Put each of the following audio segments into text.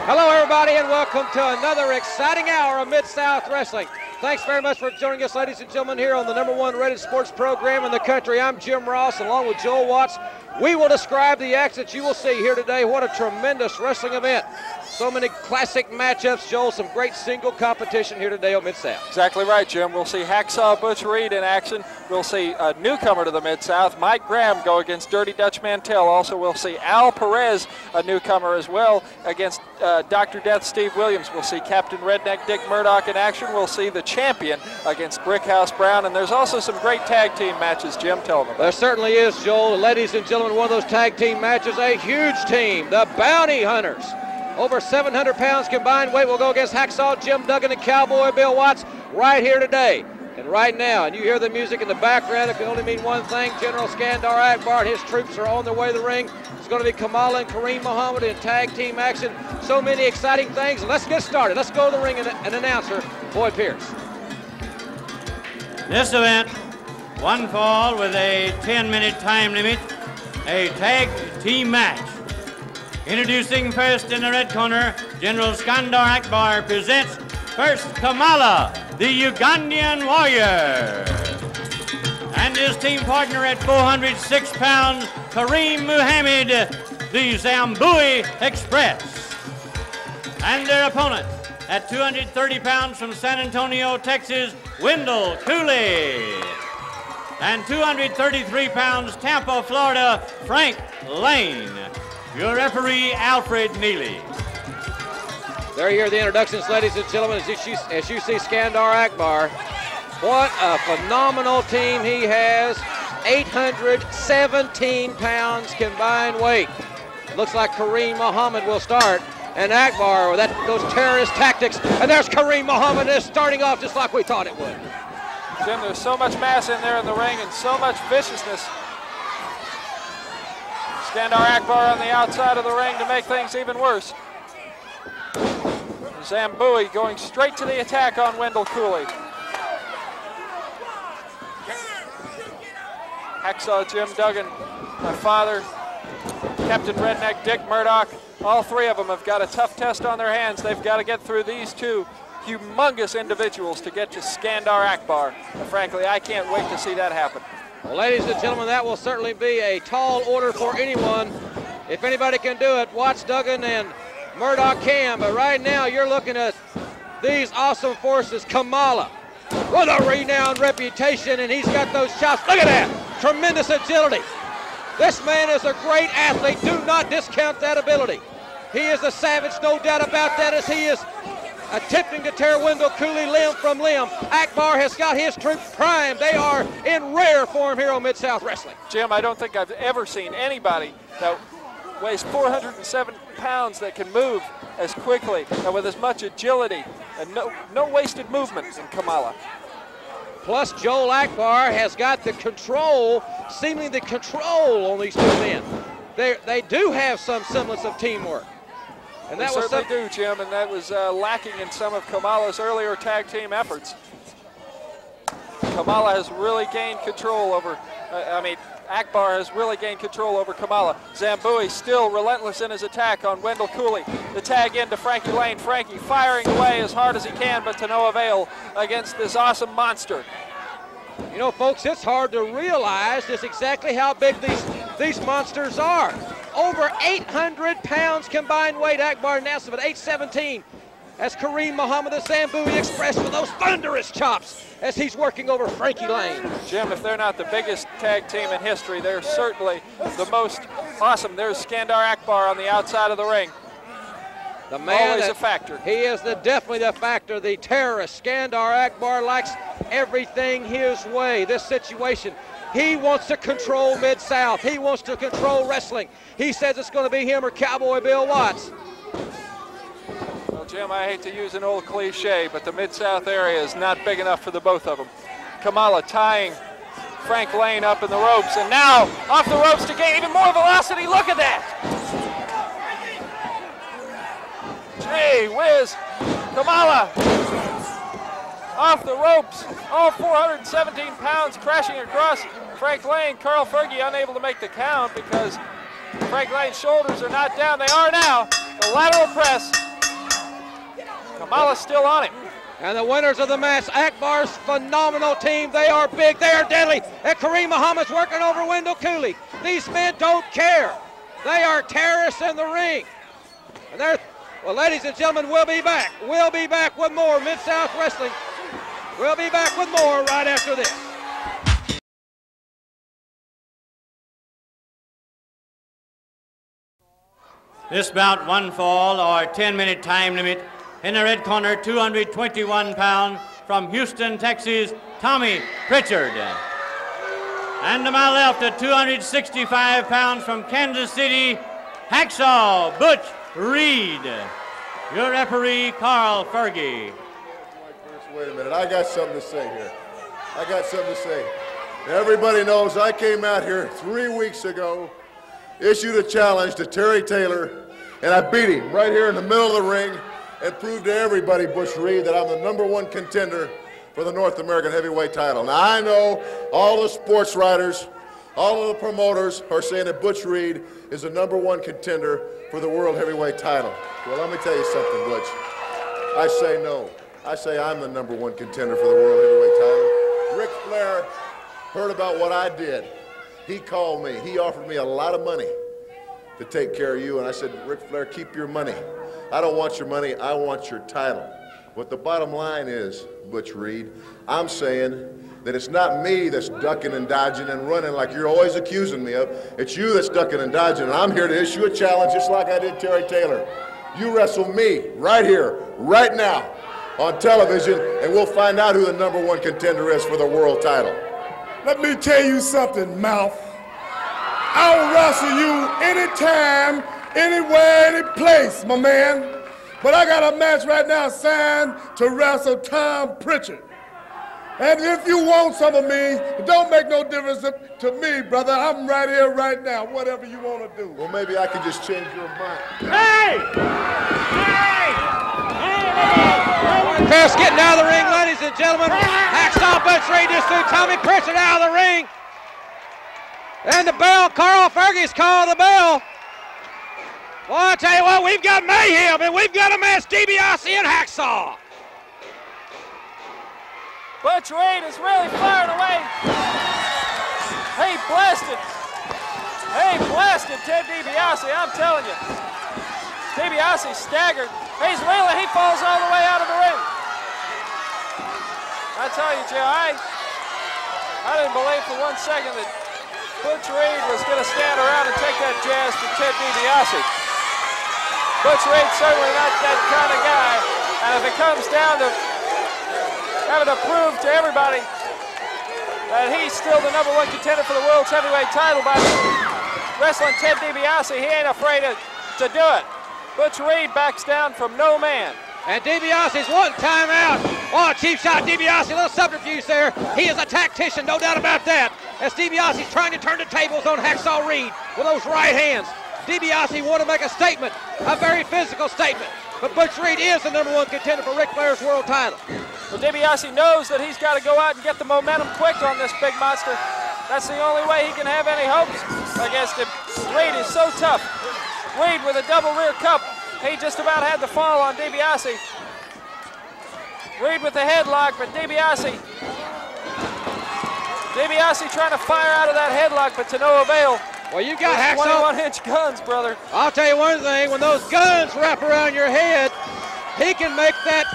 Hello, everybody, and welcome to another exciting hour of Mid-South Wrestling. Thanks very much for joining us, ladies and gentlemen, here on the #1 rated sports program in the country. I'm Jim Ross, along with Joel Watts. We will describe the acts that you will see here today. What a tremendous wrestling event. So many classic matchups, Joel. Some great single competition here today on Mid-South. Exactly right, Jim. We'll see Hacksaw Butch Reed in action. We'll see a newcomer to the Mid-South, Mike Graham, go against Dirty Dutch Mantell. Also, we'll see Al Perez, a newcomer as well, against Dr. Death Steve Williams. We'll see Captain Redneck Dick Murdoch in action. We'll see the champion against Brickhouse Brown. And there's also some great tag team matches. Jim, tell them about. There certainly is, Joel. Ladies and gentlemen, one of those tag team matches, a huge team, the Bounty Hunters. Over 700 pounds combined weight will go against Hacksaw Jim Duggan and Cowboy Bill Watts right here today. And right now, and you hear the music in the background, it can only mean one thing. General Skandar Akbar and his troops are on their way to the ring. It's going to be Kamala and Kareem Muhammad in tag team action. So many exciting things. Let's get started. Let's go to the ring and announcer, Boyd Pierce. This event, one fall with a 10-minute time limit, a tag team match. Introducing first in the red corner, General Skandar Akbar presents first Kamala, the Ugandan warrior. And his team partner at 406 pounds, Kareem Muhammad, the Zambui Express. And their opponent at 230 pounds from San Antonio, Texas, Wendell Cooley. And 233 pounds, Tampa, Florida, Frank Lane. Your referee, Alfred Neely. There you hear the introductions, ladies and gentlemen, as you see Skandar Akbar. What a phenomenal team he has. 817 pounds combined weight. Looks like Kareem Muhammad will start. And Akbar with those terrorist tactics. And there's Kareem Muhammad is starting off just like we thought it would. Jim, there's so much mass in there in the ring and so much viciousness. Skandar Akbar on the outside of the ring to make things even worse. Zambui going straight to the attack on Wendell Cooley. Hacksaw Jim Duggan, my father, Captain Redneck Dick Murdoch, all three of them have got a tough test on their hands. They've got to get through these two humongous individuals to get to Skandar Akbar. And frankly, I can't wait to see that happen. Well, ladies and gentlemen, that will certainly be a tall order for anyone. If anybody can do it, Watts, Duggan, and Murdoch can. But right now, you're looking at these awesome forces. Kamala, with a renowned reputation, and he's got those chops. Look at that. Tremendous agility. This man is a great athlete. Do not discount that ability. He is a savage, no doubt about that, as he is attempting to tear Wendell Cooley limb from limb. Akbar has got his troops primed. They are in rare form here on Mid-South Wrestling. Jim, I don't think I've ever seen anybody that weighs 407 pounds that can move as quickly and with as much agility and no wasted movement in Kamala. Plus, Joel Akbar has got the control, seemingly the control on these two men. They do have some semblance of teamwork. And that they was certainly do, Jim, and that was lacking in some of Kamala's earlier tag team efforts. Kamala has really gained control over, Akbar has really gained control over Kamala. Zambui still relentless in his attack on Wendell Cooley. The tag into Frankie Lane. Frankie firing away as hard as he can, but to no avail against this awesome monster. You know, folks, it's hard to realize just exactly how big these monsters are. Over 800 pounds combined weight. Akbar announced at 817 as Kareem Muhammad, the Zambui Express, with those thunderous chops as he's working over Frankie Lane. Jim, if they're not the biggest tag team in history, they're certainly the most awesome. There's Skandar Akbar on the outside of the ring. The man, always a factor. He is definitely the factor. The terrorist, Skandar Akbar, likes everything his way. This situation, he wants to control Mid-South. He wants to control wrestling. He says it's going to be him or Cowboy Bill Watts. Well, Jim, I hate to use an old cliche, but the Mid-South area is not big enough for the both of them. Kamala tying Frank Lane up in the ropes, and now off the ropes to gain even more velocity. Look at that. Gee whiz, Kamala off the ropes, all 417 pounds crashing across Frank Lane. Carl Fergie unable to make the count because Frank Lane's shoulders are not down. They are now. The lateral press Kamala's still on him. And the winners of the match, Akbar's phenomenal team. They are big, they are deadly. And Kareem Muhammad's working over Wendell Cooley. These men don't care. They are terrorists in the ring. And they're, well, ladies and gentlemen, we'll be back. We'll be back with more Mid-South Wrestling. We'll be back with more right after this. This bout, one fall or 10-minute time limit. In the red corner, 221 pounds from Houston, Texas, Tommy Pritchard. And to my left, at 265 pounds from Kansas City, Hacksaw Butch Reed. Your referee, Carl Fergie. Wait a minute, I got something to say here. Everybody knows I came out here 3 weeks ago, issued a challenge to Terry Taylor, and I beat him right here in the middle of the ring and proved to everybody, Butch Reed, that I'm the #1 contender for the North American heavyweight title. Now, I know all the sports writers, all of the promoters are saying that Butch Reed is the #1 contender for the world heavyweight title. Well, let me tell you something, Butch. I say no. I say I'm the #1 contender for the world heavyweight title. Ric Flair heard about what I did. He called me. He offered me a lot of money to take care of you, and I said, Ric Flair, keep your money. I don't want your money, I want your title. What the bottom line is, Butch Reed, I'm saying that it's not me that's ducking and dodging and running like you're always accusing me of. It's you that's ducking and dodging, and I'm here to issue a challenge just like I did Terry Taylor. You wrestle me right here, right now, on television, and we'll find out who the #1 contender is for the world title. Let me tell you something, Mouth. I'll wrestle you anytime, anywhere, any place, my man. But I got a match right now signed to wrestle Tom Pritchard. And if you want some of me, it don't make no difference to me, brother. I'm right here, right now, whatever you want to do. Well, maybe I can just change your mind. Hey! Chris getting out of the ring, ladies and gentlemen. Hacksaw Butch Reed just threw Tommy Pritchard out of the ring. And the bell, Carl Fergie's called the bell. Well, I tell you what, we've got mayhem, and we've got a match, DiBiase and Hacksaw. Butch Reed is really firing away. He blasted Ted DiBiase, I'm telling you. DiBiase staggered. He falls all the way out of the ring. I tell you, Joe, I didn't believe for 1 second that Butch Reed was going to stand around and take that jazz from Ted DiBiase. Butch Reed's certainly not that kind of guy, and if it comes down to having to prove to everybody that he's still the #1 contender for the world's heavyweight title by wrestling Ted DiBiase, he ain't afraid to do it. Butch Reed backs down from no man. And DiBiase's one timeout. Oh, cheap shot, DiBiase, a little subterfuge there. He is a tactician, no doubt about that. As DiBiase's trying to turn the tables on Hacksaw Reed with those right hands. DiBiase wanted to make a statement, a very physical statement. But Butch Reed is the #1 contender for Ric Flair's world title. Well, DiBiase knows that he's got to go out and get the momentum quick on this big monster. That's the only way he can have any hopes against him. Reed is so tough. Reed with a double rear cup. He just about had the fall on DiBiase. Reed with the headlock, but DiBiase trying to fire out of that headlock, but to no avail. Well, you got Hacksaw. 21-inch guns, brother. I'll tell you one thing, when those guns wrap around your head, he can make that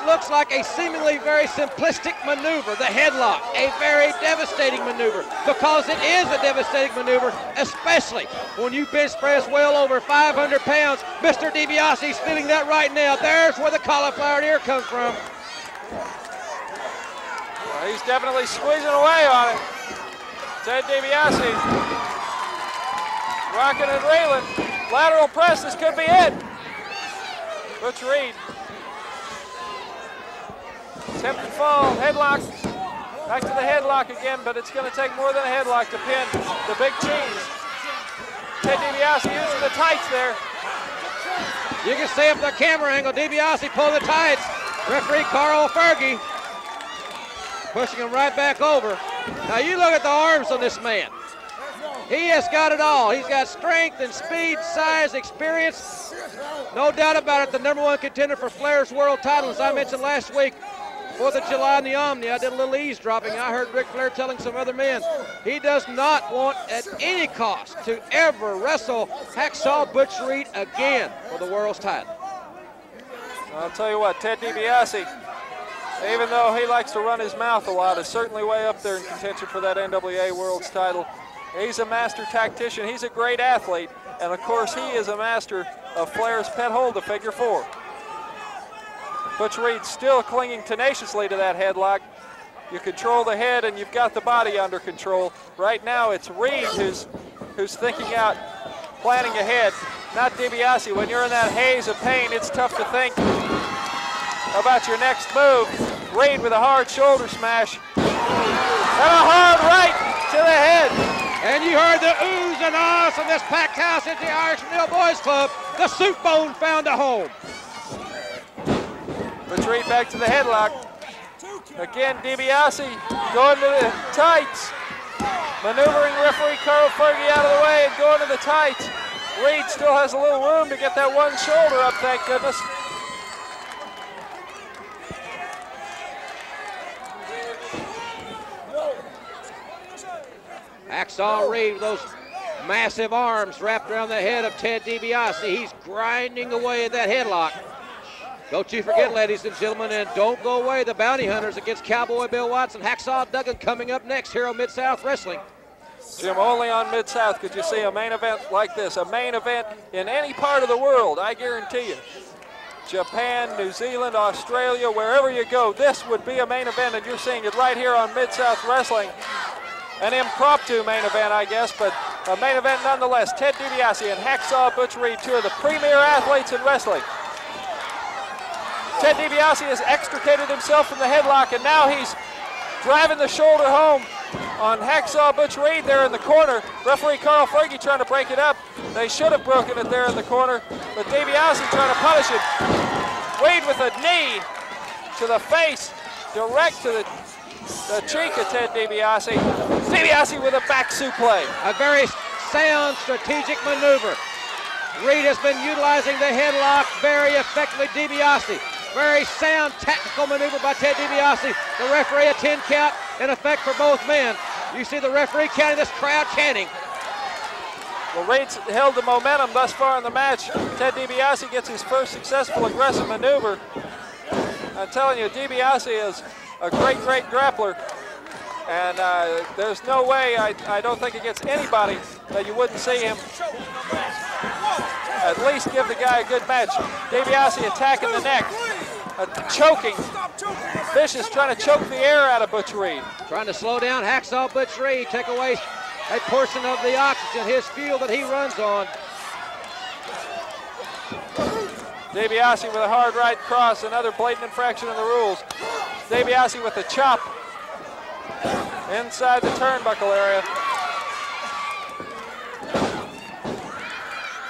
looks like a seemingly very simplistic maneuver, the headlock, a very devastating maneuver, because it is a devastating maneuver, especially when you bench press well over 500 pounds. Mr. DiBiase's feeling that right now. There's where the cauliflower ear comes from. Well, he's definitely squeezing away on it. Ted DiBiase rocking and reeling. Lateral press, this could be it. Butch Reed. Attempted fall, headlock. Back to the headlock again, but it's going to take more than a headlock to pin the big cheese. Ted DiBiase using the tights there. You can see up the camera angle, DiBiase pull the tights. Referee Carl Fergie pushing him right back over. Now you look at the arms on this man. He has got it all. He's got strength and speed, size, experience. No doubt about it, the #1 contender for Flair's world title. As I mentioned last week, 4th of July in the Omni, I did a little eavesdropping. I heard Ric Flair telling some other men he does not want at any cost to ever wrestle Hacksaw Butch Reed again for the world's title. I'll tell you what, Ted DiBiase, even though he likes to run his mouth a lot, is certainly way up there in contention for that NWA World's title. He's a master tactician. He's a great athlete. And, of course, he is a master of Flair's pet hold, the figure 4. Butch Reed still clinging tenaciously to that headlock. You control the head, and you've got the body under control. Right now, it's Reed who's thinking out, planning ahead, not DiBiase. When you're in that haze of pain, it's tough to think about your next move. Reed with a hard shoulder smash. And a hard right to the head. And you heard the oohs and ahs from this packed house at the Irish Mill Boys Club. The soup bone found a home. Butch Reed back to the headlock. Again, DiBiase going to the tights. Maneuvering referee Carl Fergie out of the way and going to the tights. Reed still has a little room to get that one shoulder up, thank goodness. Hacksaw Reed with those massive arms wrapped around the head of Ted DiBiase. He's grinding away at that headlock. Don't you forget, ladies and gentlemen, and don't go away, the Bounty Hunters against Cowboy Bill Watson. Hacksaw Duggan coming up next here on Mid-South Wrestling. Jim, only on Mid-South could you see a main event like this, a main event in any part of the world, I guarantee you. Japan, New Zealand, Australia, wherever you go, this would be a main event, and you're seeing it right here on Mid-South Wrestling. An impromptu main event, I guess, but a main event nonetheless. Ted DiBiase and Hacksaw Butch Reed, 2 of the premier athletes in wrestling. Ted DiBiase has extricated himself from the headlock, and now he's driving the shoulder home on Hacksaw Butch Reed there in the corner. Referee Carl Fergie trying to break it up. They should have broken it there in the corner, but DiBiase trying to punish it. Reed with a knee to the face, direct to the cheek of Ted DiBiase. DiBiase with a back suplex. A very sound strategic maneuver. Reed has been utilizing the headlock very effectively. DiBiase, very sound tactical maneuver by Ted DiBiase. The referee, a 10 count in effect for both men. You see the referee counting, this crowd chanting. Well, Reed's held the momentum thus far in the match. Ted DiBiase gets his first successful aggressive maneuver. I'm telling you, DiBiase is a great grappler. And there's no way, I don't think against anybody that you wouldn't see him at least give the guy a good match. DiBiase attacking the neck, choking. Vicious trying to choke the air out of Butch Reed. Trying to slow down Hacksaw Butch Reed, take away a portion of the oxygen, his fuel that he runs on. DiBiase with a hard right cross, another blatant infraction of the rules. DiBiase with a chop inside the turnbuckle area.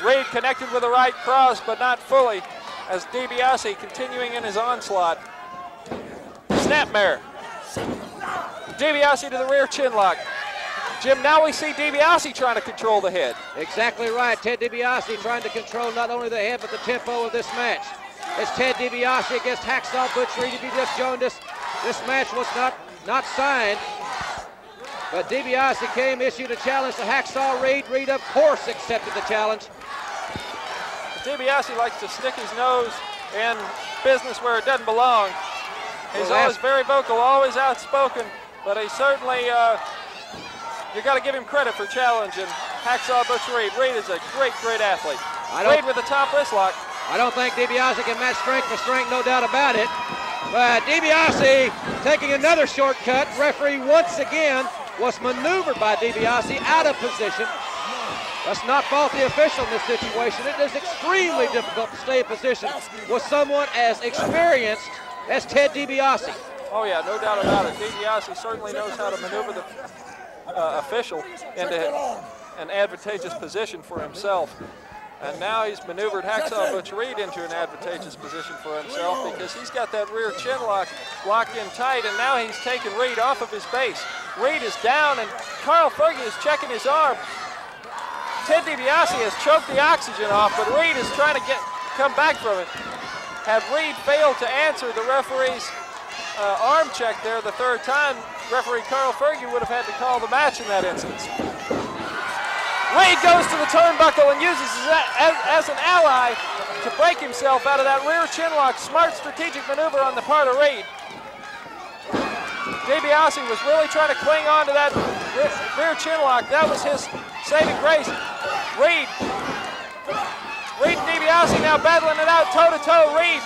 Reed connected with a right cross, but not fully, as DiBiase continuing in his onslaught. Snapmare. DiBiase to the rear chin lock. Jim, now we see DiBiase trying to control the head. Exactly right. Ted DiBiase trying to control not only the head, but the tempo of this match. It's Ted DiBiase against Hacksaw Butch Reed. If you just joined us, this match was not signed. But DiBiase came, issued a challenge to Hacksaw Reed. Reed, of course, accepted the challenge. DiBiase likes to stick his nose in business where it doesn't belong. He's always very vocal, always outspoken, but he certainly, you got to give him credit for challenging Hacksaw Butch Reed. Reed is a great athlete. Reed with the top wrist lock. I don't think DiBiase can match strength for strength, no doubt about it. But DiBiase taking another shortcut. Referee once again was maneuvered by DiBiase out of position. Let's not fault the official in this situation. It is extremely difficult to stay in position with someone as experienced as Ted DiBiase. Oh yeah, no doubt about it. DiBiase certainly knows how to maneuver the official into an advantageous position for himself. And now he's maneuvered Hacksaw Butch Reed into an advantageous position for himself because he's got that rear chin lock locked in tight, and now he's taken Reed off of his base. Reed is down, and Carl Fergie is checking his arm. Ted DiBiase has choked the oxygen off, but Reed is trying to come back from it. Had Reed failed to answer the referee's arm check there the third time, referee Carl Fergie would have had to call the match in that instance. Reed goes to the turnbuckle and uses it as an ally to break himself out of that rear chin lock. Smart strategic maneuver on the part of Reed. DiBiase was really trying to cling on to that rear chin lock. That was his saving grace. Reed and DiBiase now battling it out toe-to-toe. Reed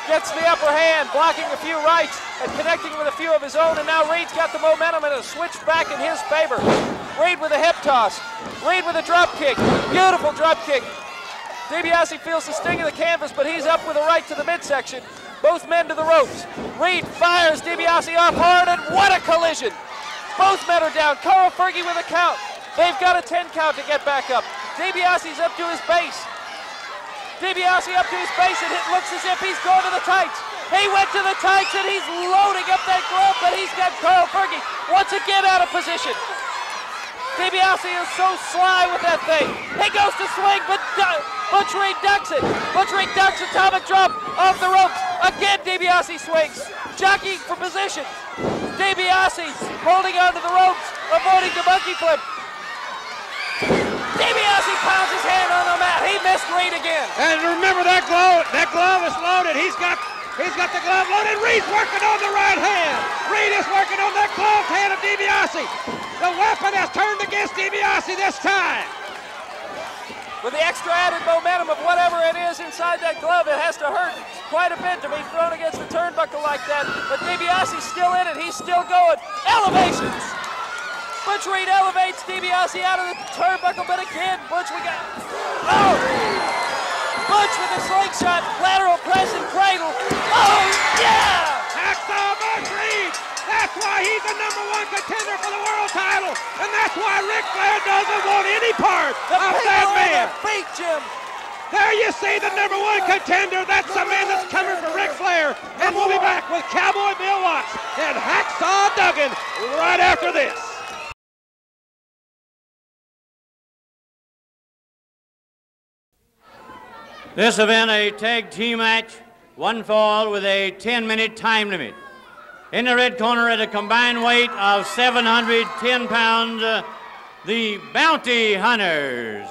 gets the upper hand, blocking a few rights and connecting with a few of his own, and now Reed's got the momentum and a switch back in his favor. Reed with a hip toss. Reed with a drop kick. Beautiful drop kick. DiBiase feels the sting of the canvas, but he's up with a right to the midsection. Both men to the ropes. Reed fires DiBiase off hard, and what a collision. Both men are down. Carl Fergie with a count. They've got a 10 count to get back up. DiBiase's up to his base. DiBiase up to his base, and it looks as if he's going to the tights. He went to the tights, and he's loading up that glove, but he's got Carl Fergie once again out of position. DiBiase is so sly with that thing. He goes to swing, but Butch Reed ducks it. Butch Reed ducks atomic drop off the ropes. Again, DiBiase swings, jockeying for position. DiBiase holding onto the ropes, avoiding the monkey flip. DiBiase pounds his hand on the mat. He missed Reed again. And remember that glove is loaded. He's got the glove loaded. Reed's working on the right hand. Reed is working on that gloved hand of DiBiase. The weapon has turned against DiBiase this time. With the extra added momentum of whatever it is inside that glove, it has to hurt quite a bit to be thrown against the turnbuckle like that. But DiBiase's still in it. He's still going. Elevations. Butch Reed elevates DiBiase out of the turnbuckle, but again, Butch, oh! Butch with a slingshot, lateral press and cradle. Oh, yeah! Hacksaw Butch Reed! That's why he's the #1 contender for the world title, and that's why Ric Flair doesn't want any part of that man. Feet, Jim. There you see the #1 contender. That's the man that's coming for Ric Flair, and we'll be back with Cowboy Bill Watts and Hacksaw Duggan right after this. This event, a tag team match, one fall with a 10-minute time limit. In the red corner at a combined weight of 710 pounds, the Bounty Hunters.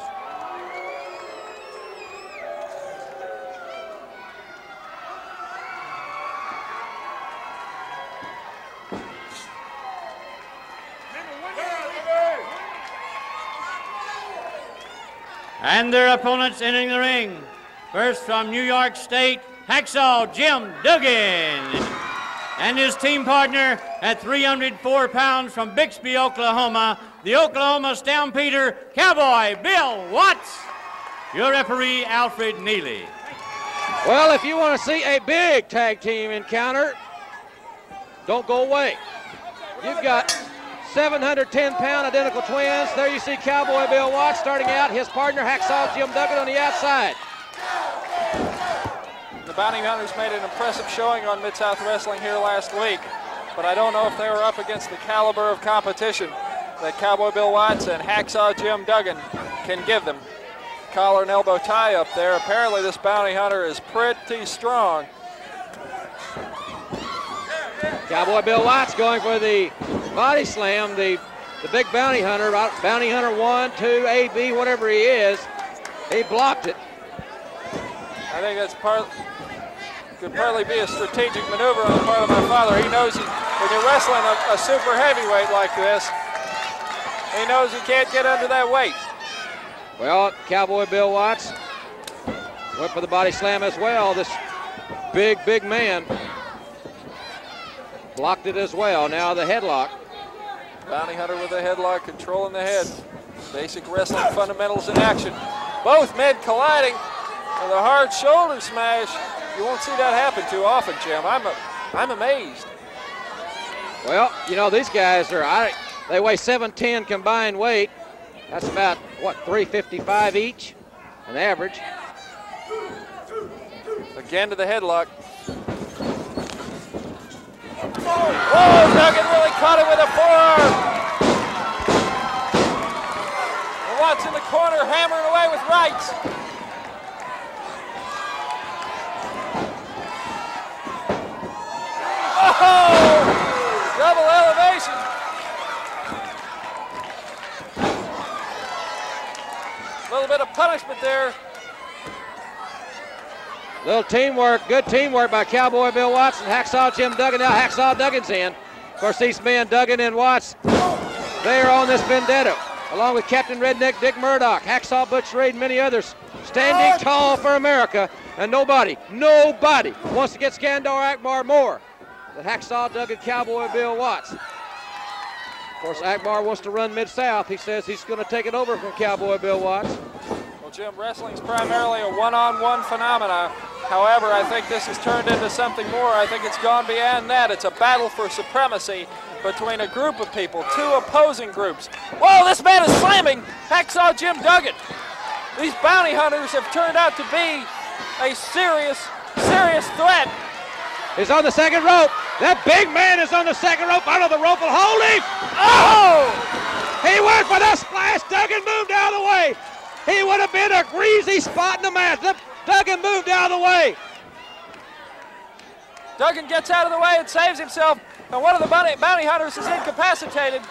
And their opponents entering the ring. First from New York State, Hacksaw Jim Duggan. And his team partner at 304 pounds from Bixby, Oklahoma, the Oklahoma Stampeder, Cowboy Bill Watts. Your referee, Alfred Neely. Well, if you want to see a big tag team encounter, don't go away. You've got 710-pound identical twins. There you see Cowboy Bill Watts starting out, his partner Hacksaw Jim Duggan on the outside. The Bounty Hunters made an impressive showing on Mid-South Wrestling here last week, but I don't know if they were up against the caliber of competition that Cowboy Bill Watts and Hacksaw Jim Duggan can give them. Collar and elbow tie up there. Apparently this Bounty Hunter is pretty strong. Cowboy Bill Watts going for the body slam, the big Bounty Hunter, Bounty Hunter 1, 2, AB, whatever he is. He blocked it. I think that's could partly be a strategic maneuver on the part of my father. He knows when you're wrestling a super heavyweight like this, he knows he can't get under that weight. Well, Cowboy Bill Watts went for the body slam as well. This big man blocked it as well. Now the headlock. Bounty Hunter with a headlock, controlling the head. Basic wrestling fundamentals in action. Both men colliding with a hard shoulder smash. You won't see that happen too often, Jim. I'm amazed. Well, you know, these guys they weigh 710 combined weight. That's about, what, 355 each, an average. Again to the headlock. Oh, Duggan really caught it with a forearm. And Watts in the corner, hammering away with rights. Oh! Double elevation. A little bit of punishment there. Little teamwork, good teamwork by Cowboy Bill Watts and Hacksaw Jim Duggan. Now Hacksaw Duggan's in. Of course, these men, Duggan and Watts, they are on this vendetta, along with Captain Redneck Dick Murdoch, Hacksaw Butch Reed, and many others, standing tall for America. And nobody wants to get Skandar Akbar more than Hacksaw Duggan, Cowboy Bill Watts. Of course, Akbar wants to run Mid-South. He says he's going to take it over from Cowboy Bill Watts. Well, Jim, wrestling's primarily a one-on-one phenomena. However, I think this has turned into something more. I think it's gone beyond that. It's a battle for supremacy between a group of people, two opposing groups. Whoa, this man is slamming Hacksaw Jim Duggan. These bounty hunters have turned out to be a serious threat. He's on the second rope. That big man is on the second rope. Out of the rope will hold him. Oh! He went for the splash. Duggan moved out of the way. He would have been a greasy spot in the match. Duggan moved out of the way. Duggan gets out of the way and saves himself. And one of the bounty hunters is incapacitated.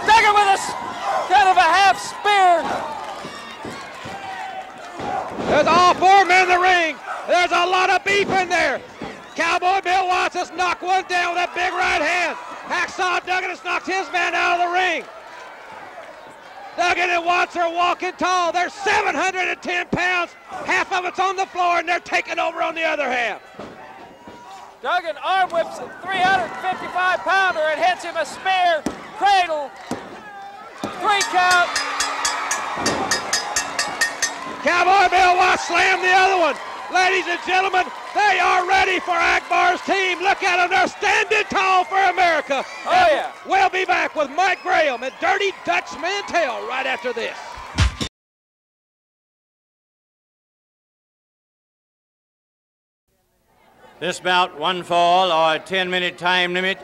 Duggan with a kind of a half spear. There's all four men in the ring. There's a lot of beef in there. Cowboy Bill Watts has knocked one down with that big right hand. Hacksaw Duggan has knocked his man out of the ring. Duggan and Watts are walking tall. They're 710 pounds. Half of it's on the floor, and they're taking over on the other half. Duggan arm whips a 355-pounder and hits him a spear, cradle, 3 count. Cowboy Bill Watts slammed the other one. Ladies and gentlemen, they are ready for Akbar's team. Look at them, they're standing tall for America. Oh, yeah. We'll be back with Mike Graham and Dirty Dutch Mantell right after this. This bout, one fall or a 10-minute time limit.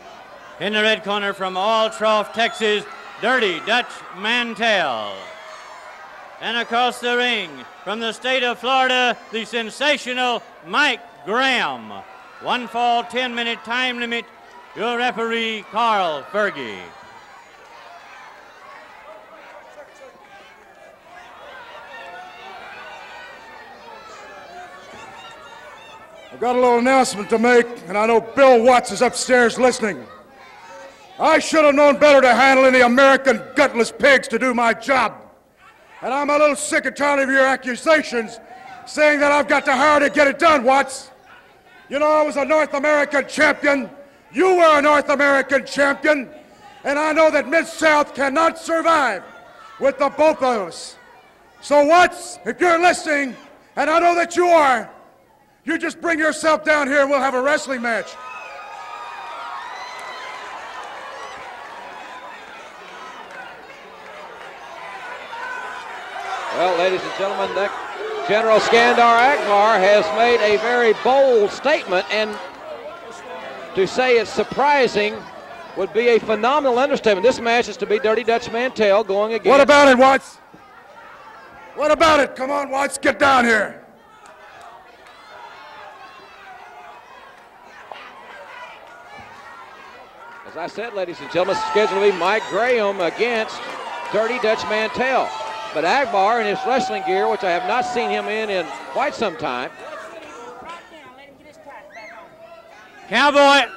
In the red corner from Altroff, Texas, Dirty Dutch Mantell. And across the ring from the state of Florida, the sensational Mike Graham. One fall, 10-minute time limit. Your referee, Carl Fergie. I've got a little announcement to make, and I know Bill Watts is upstairs listening. I should have known better to handle any American gutless pigs to do my job. And I'm a little sick and tired of your accusations saying that I've got to hire to get it done, Watts. You know, I was a North American champion. You were a North American champion. And I know that Mid-South cannot survive with the both of us. So, Watts, if you're listening, and I know that you are, you just bring yourself down here and we'll have a wrestling match. Well, ladies and gentlemen, General Skandar Akbar has made a very bold statement, and to say it's surprising would be a phenomenal understatement. This match is to be Dirty Dutch Mantell going against... What about it, Watts? What about it? Come on, Watts, get down here. As I said, ladies and gentlemen, it's scheduled to be Mike Graham against Dirty Dutch Mantell. But Akbar in his wrestling gear, which I have not seen him in quite some time. Cowboy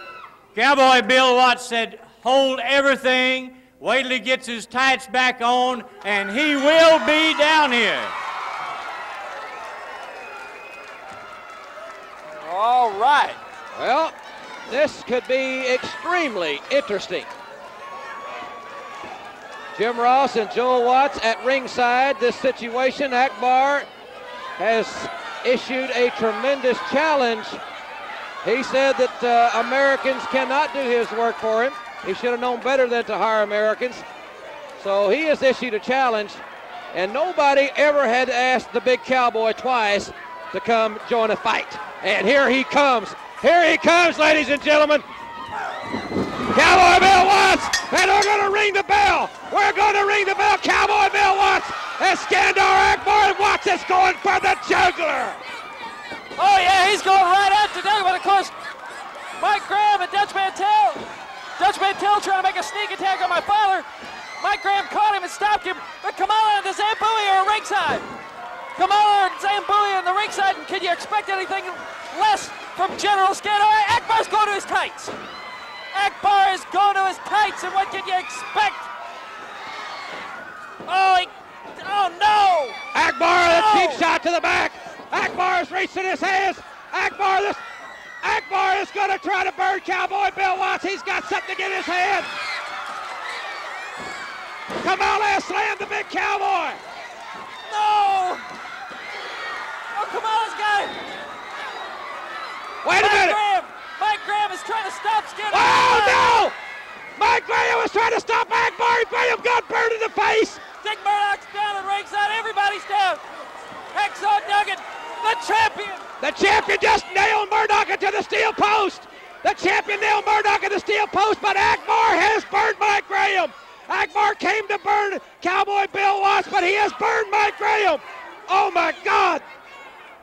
Bill Watts said, hold everything, wait till he gets his tights back on, and he will be down here. All right. Well, this could be extremely interesting. Jim Ross and Joel Watts at ringside. This situation, Akbar has issued a tremendous challenge. He said that Americans cannot do his work for him. He should have known better than to hire Americans. So he has issued a challenge, and nobody ever had asked the big cowboy twice to come join a fight. And here he comes. Here he comes, ladies and gentlemen. Cowboy Bill Watts, and we're going to ring the bell. We're going to ring the bell. Cowboy Bill Watts, and Skandar Akbar, and Watts is going for the juggler. Oh yeah, he's going right after Doug, but of course, Mike Graham and Dutch Mantell trying to make a sneak attack on my father. Mike Graham caught him and stopped him, but Kamala and the Zambuli are ringside. Kamala and Zambuli on the ringside, and can you expect anything less from General Skandar? Akbar's going to his tights. Akbar is going to his tights, and what can you expect? Oh no! Akbar, the cheap shot to the back. Akbar is reaching his hands. Akbar is going to try to burn Cowboy Bill Watts. He's got something in his hand. Kamala has slammed the big cowboy. No! Oh, Kamala's got it. Wait a minute. Mike Graham is trying to stop Skandar. Oh, no! Mike Graham was trying to stop Akbar. Graham got burned in the face. Dick Murdoch's down at ringside. Everybody's down. Hacksaw Duggan, the champion. The champion just nailed Murdoch into the steel post. The champion nailed Murdoch into the steel post, but Akbar has burned Mike Graham. Akbar came to burn Cowboy Bill Watts, but he has burned Mike Graham. Oh my God.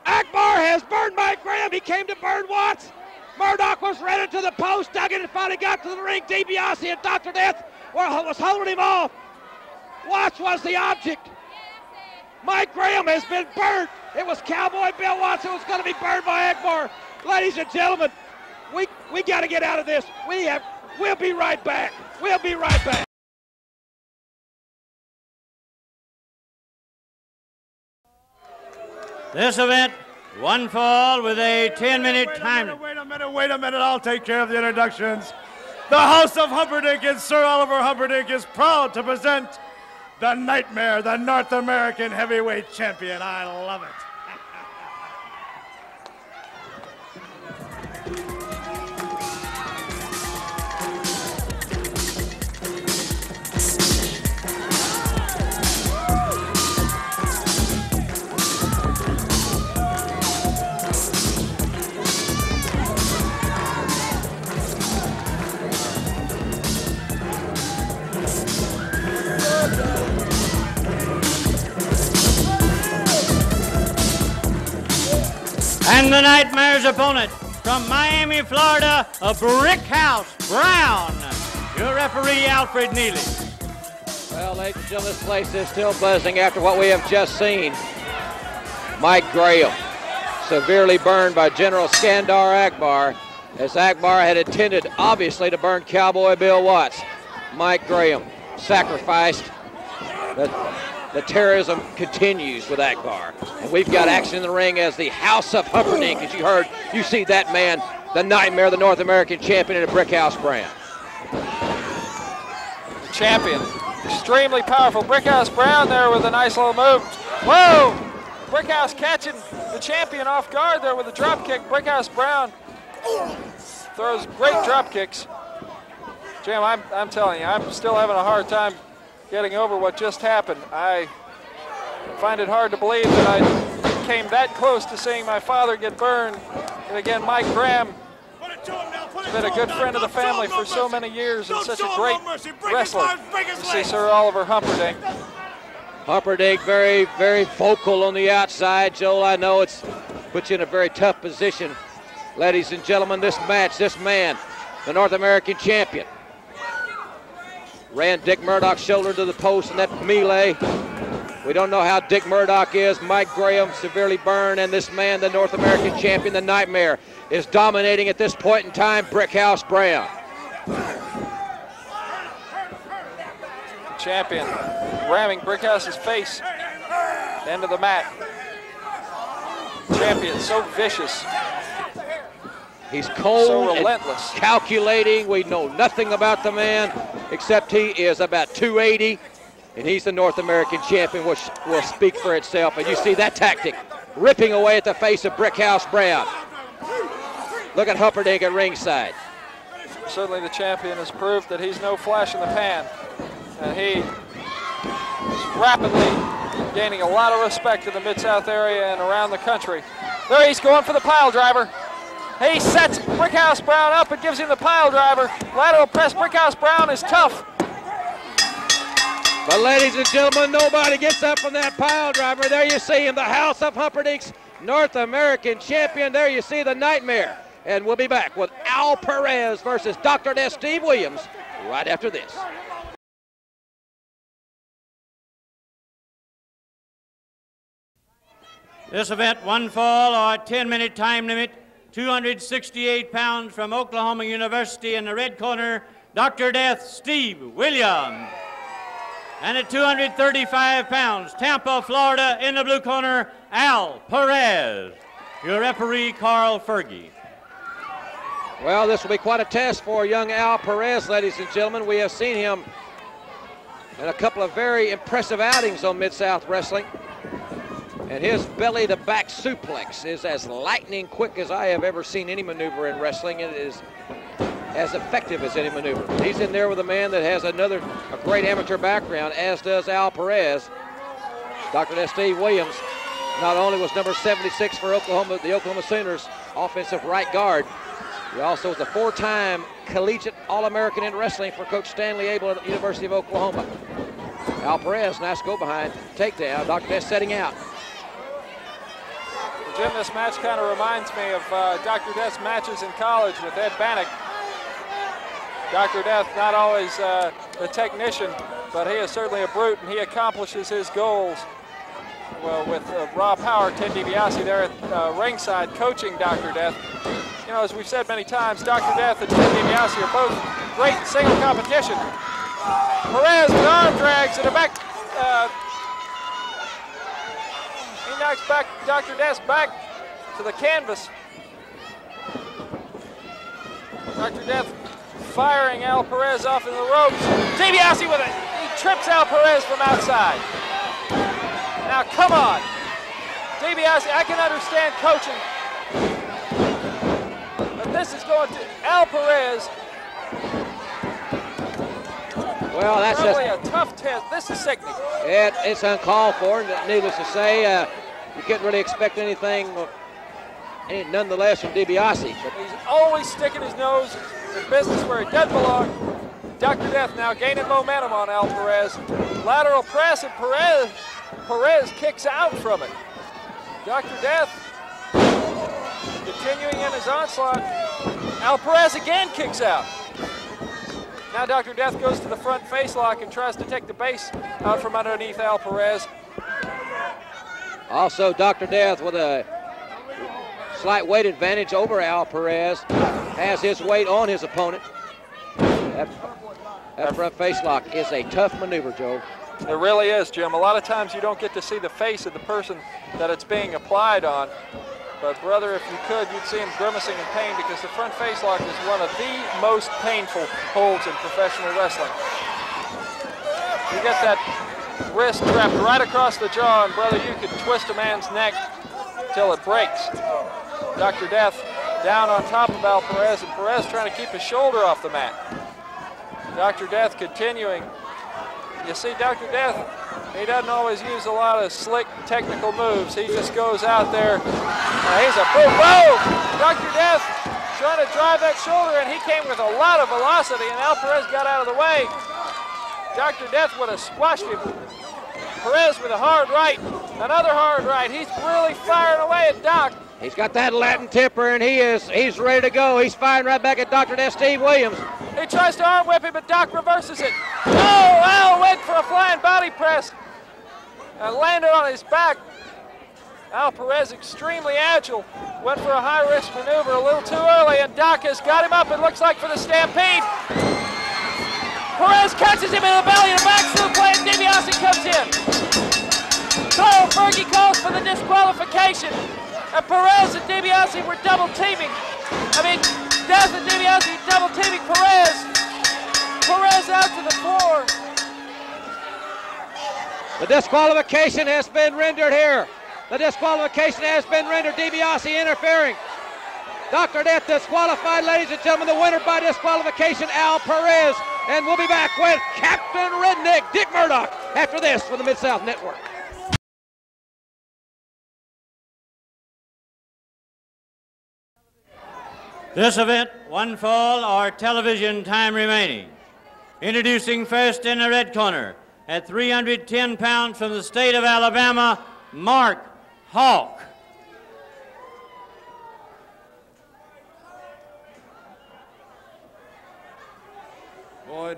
Akbar has burned Mike Graham. He came to burn Watts. Murdoch was running to the post. Duggan finally got to the ring. DiBiase and Dr. Death was holding him off. Watts was the object. Mike Graham has been burned. It was Cowboy Bill Watts who was going to be burned by Akbar. Ladies and gentlemen, we got to get out of this. We'll be right back. We'll be right back. This event, one fall with a 10-minute time. Wait a minute, I'll take care of the introductions. The House of Humperdinck and Sir Oliver Humperdinck is proud to present the Nightmare, the North American heavyweight champion. I love it. And the Nightmare's opponent from Miami, Florida, a Brickhouse Brown, your referee, Alfred Neely. Well, ladies and gentlemen, this place is still buzzing after what we have just seen. Mike Graham severely burned by General Skandar Akbar, as Akbar had intended, obviously, to burn Cowboy Bill Watts. Mike Graham sacrificed. The terrorism continues with Akbar. And we've got action in the ring as the House of Humperdinck, as you heard, you see that man, the Nightmare, the North American champion in a Brickhouse Brown. The champion, extremely powerful. Brickhouse Brown there with a nice little move. Whoa! Brickhouse catching the champion off guard there with a drop kick. Brickhouse Brown throws great drop kicks. Jim, I'm telling you, I'm still having a hard time getting over what just happened. I find it hard to believe that I came that close to seeing my father get burned. And again, Mike Graham has been a good friend of the family for so many years and such a great wrestler. You see Sir Oliver Humperdinck. Humperdinck very, very vocal on the outside. Joel, I know it's put you in a very tough position. Ladies and gentlemen, this match, this man, the North American champion, ran Dick Murdoch's shoulder to the post in that melee. We don't know how Dick Murdoch is. Mike Graham severely burned, and this man, the North American champion, the Nightmare, is dominating at this point in time, Brickhouse Brown. Champion ramming Brickhouse's face into the mat. Champion so vicious. He's cold, so relentless, and calculating. We know nothing about the man except he is about 280, and he's the North American champion, which will speak for itself. And you see that tactic, ripping away at the face of Brickhouse Brown. Look at Humperdinck at ringside. Certainly the champion has proved that he's no flash in the pan, and he is rapidly gaining a lot of respect in the Mid-South area and around the country. There he's going for the pile driver. He sets Brickhouse Brown up and gives him the pile driver. Lateral press. Brickhouse Brown is tough. But ladies and gentlemen, nobody gets up from that pile driver. There you see him, the House of Humperdinck's North American champion. There you see the Nightmare. And we'll be back with Al Perez versus Dr. Death Steve Williams right after this. This event, one fall or 10-minute time limit, 268 pounds from Oklahoma University in the red corner, Dr. Death Steve Williams. And at 235 pounds, Tampa, Florida, in the blue corner, Al Perez. Your referee, Carl Fergie. Well, this will be quite a test for young Al Perez, ladies and gentlemen. We have seen him in a couple of very impressive outings on Mid-South Wrestling. And his belly-to-back suplex is as lightning quick as I have ever seen any maneuver in wrestling. It is as effective as any maneuver. He's in there with a man that has a great amateur background, as does Al Perez. Dr. Death Steve Williams not only was number 76 for Oklahoma, the Oklahoma Sooners offensive right guard, he also was a 4-time collegiate All-American in wrestling for Coach Stanley Abel at the University of Oklahoma. Al Perez, nice go behind takedown. Dr. Death setting out. Well, Jim, this match kind of reminds me of Dr. Death's matches in college with Ed Bannock. Dr. Death, not always the technician, but he is certainly a brute, and he accomplishes his goals. Well, with Raw Power, Ted DiBiase there at ringside coaching Dr. Death. You know, as we've said many times, Dr. Death and Ted DiBiase are both great in single competition. Perez with arm drags in the back. He knocks back Dr. Death's back to the canvas. Dr. Death firing Al Perez off in the ropes. DiBiase with it. He trips Al Perez from outside. Now, come on. DiBiase, I can understand coaching. But this is going to Al Perez. Well, that's probably a tough test. This is sickening. It's uncalled for, needless to say. You can't really expect anything, nonetheless, from DiBiase. But he's always sticking his nose in business where he doesn't belong. Dr. Death now gaining momentum on Al Perez. Lateral press, and Perez kicks out from it. Dr. Death continuing in his onslaught. Al Perez again kicks out. Now Dr. Death goes to the front face lock and tries to take the base out from underneath Al Perez. Also, Dr. Death with a slight weight advantage over Al Perez, has his weight on his opponent. That front face lock is a tough maneuver, Joe. It really is, Jim. A lot of times you don't get to see the face of the person that it's being applied on. But, brother, if you could, you'd see him grimacing in pain, because the front face lock is one of the most painful holds in professional wrestling. You get that wrist trapped right across the jaw, and, brother, you could twist a man's neck till it breaks. Dr. Death down on top of Al Perez, and Perez trying to keep his shoulder off the mat. Dr. Death continuing. You see, Dr. Death, he doesn't always use a lot of slick technical moves. He just goes out there. He's a boom, boom! Dr. Death trying to drive that shoulder, and he came with a lot of velocity, and Al Perez got out of the way. Dr. Death would have squashed him. Perez with a hard right, another hard right. He's really firing away at Doc. He's got that Latin temper, and he's ready to go. He's firing right back at Dr. Death Steve Williams. He tries to arm whip him, but Doc reverses it. Oh, Al went for a flying body press and landed on his back. Al Perez, extremely agile, went for a high-risk maneuver a little too early, and Doc has got him up, it looks like, for the stampede. Perez catches him in the belly and back suplex, and DiBiase comes in. Carl Fergie calls for the disqualification, and Perez and DiBiase were double teaming. Death and DiBiase double teaming Perez. Perez out to the floor. The disqualification has been rendered here. The disqualification has been rendered. DiBiase interfering. Dr. Death disqualified, ladies and gentlemen. The winner by disqualification, Al Perez. And we'll be back with Captain Redneck Dick Murdoch after this for the Mid-South Network. This event, one fall or television time remaining. Introducing first in the red corner, at 310 pounds from the state of Alabama, Mark Hawk. Boyd,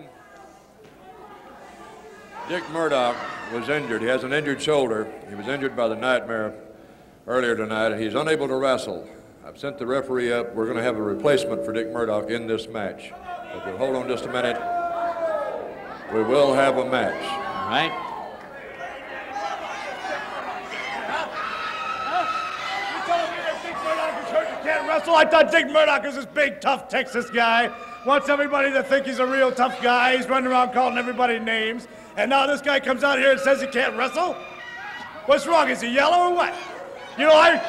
Dick Murdoch was injured. He has an injured shoulder. He was injured by the Nightmare earlier tonight, and he's unable to wrestle. I've sent the referee up. We're going to have a replacement for Dick Murdoch in this match. If you'll hold on just a minute, we will have a match. All right. You telling me that Dick Murdoch is hurt and can't wrestle? I thought Dick Murdoch was this big, tough Texas guy. Wants everybody to think he's a real tough guy. He's running around calling everybody names. And now this guy comes out here and says he can't wrestle? What's wrong? Is he yellow or what? You know,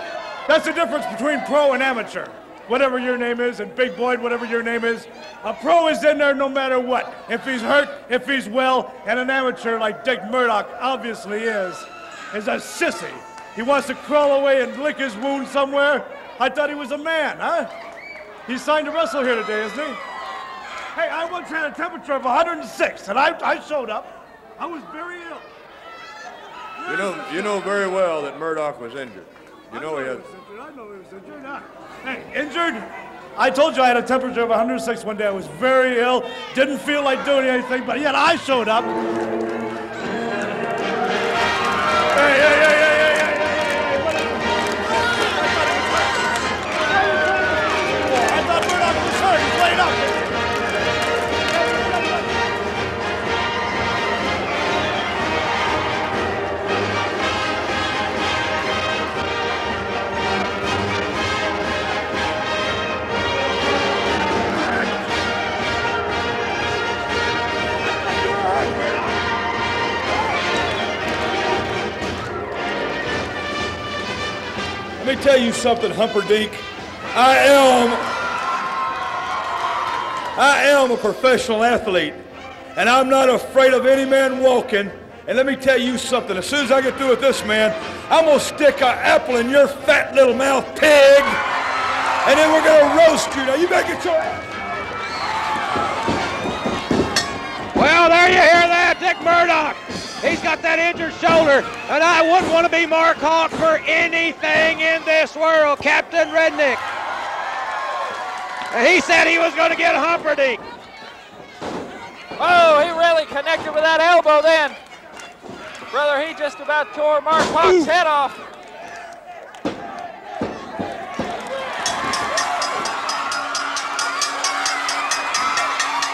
that's the difference between pro and amateur. Whatever your name is, and Big Boyd, whatever your name is, a pro is in there no matter what. If he's hurt, if he's well, and an amateur like Dick Murdoch obviously is a sissy. He wants to crawl away and lick his wound somewhere. I thought he was a man, huh? He's signed to wrestle here today, isn't he? Hey, I once had a temperature of 106, and I showed up. I was very ill. You know very well that Murdoch was injured. You know he had. I know he was injured. Hey, injured? I told you I had a temperature of 106 one day. I was very ill, didn't feel like doing anything, but yet I showed up. Hey. I thought Murdoch was hurt. He's laid up. Let me tell you something, Humperdinck. I am a professional athlete, and I'm not afraid of any man walking. And let me tell you something. As soon as I get through with this man, I'm going to stick an apple in your fat little mouth, pig, and then we're going to roast you. Now, you better get your ass. Well, there you hear that, Dick Murdoch. He's got that injured shoulder, and I wouldn't want to be Mark Hawk for anything in this world, Captain Redneck. And he said he was going to get Humperdinck. Oh, he really connected with that elbow then. Brother, he just about tore Mark Hawk's head off.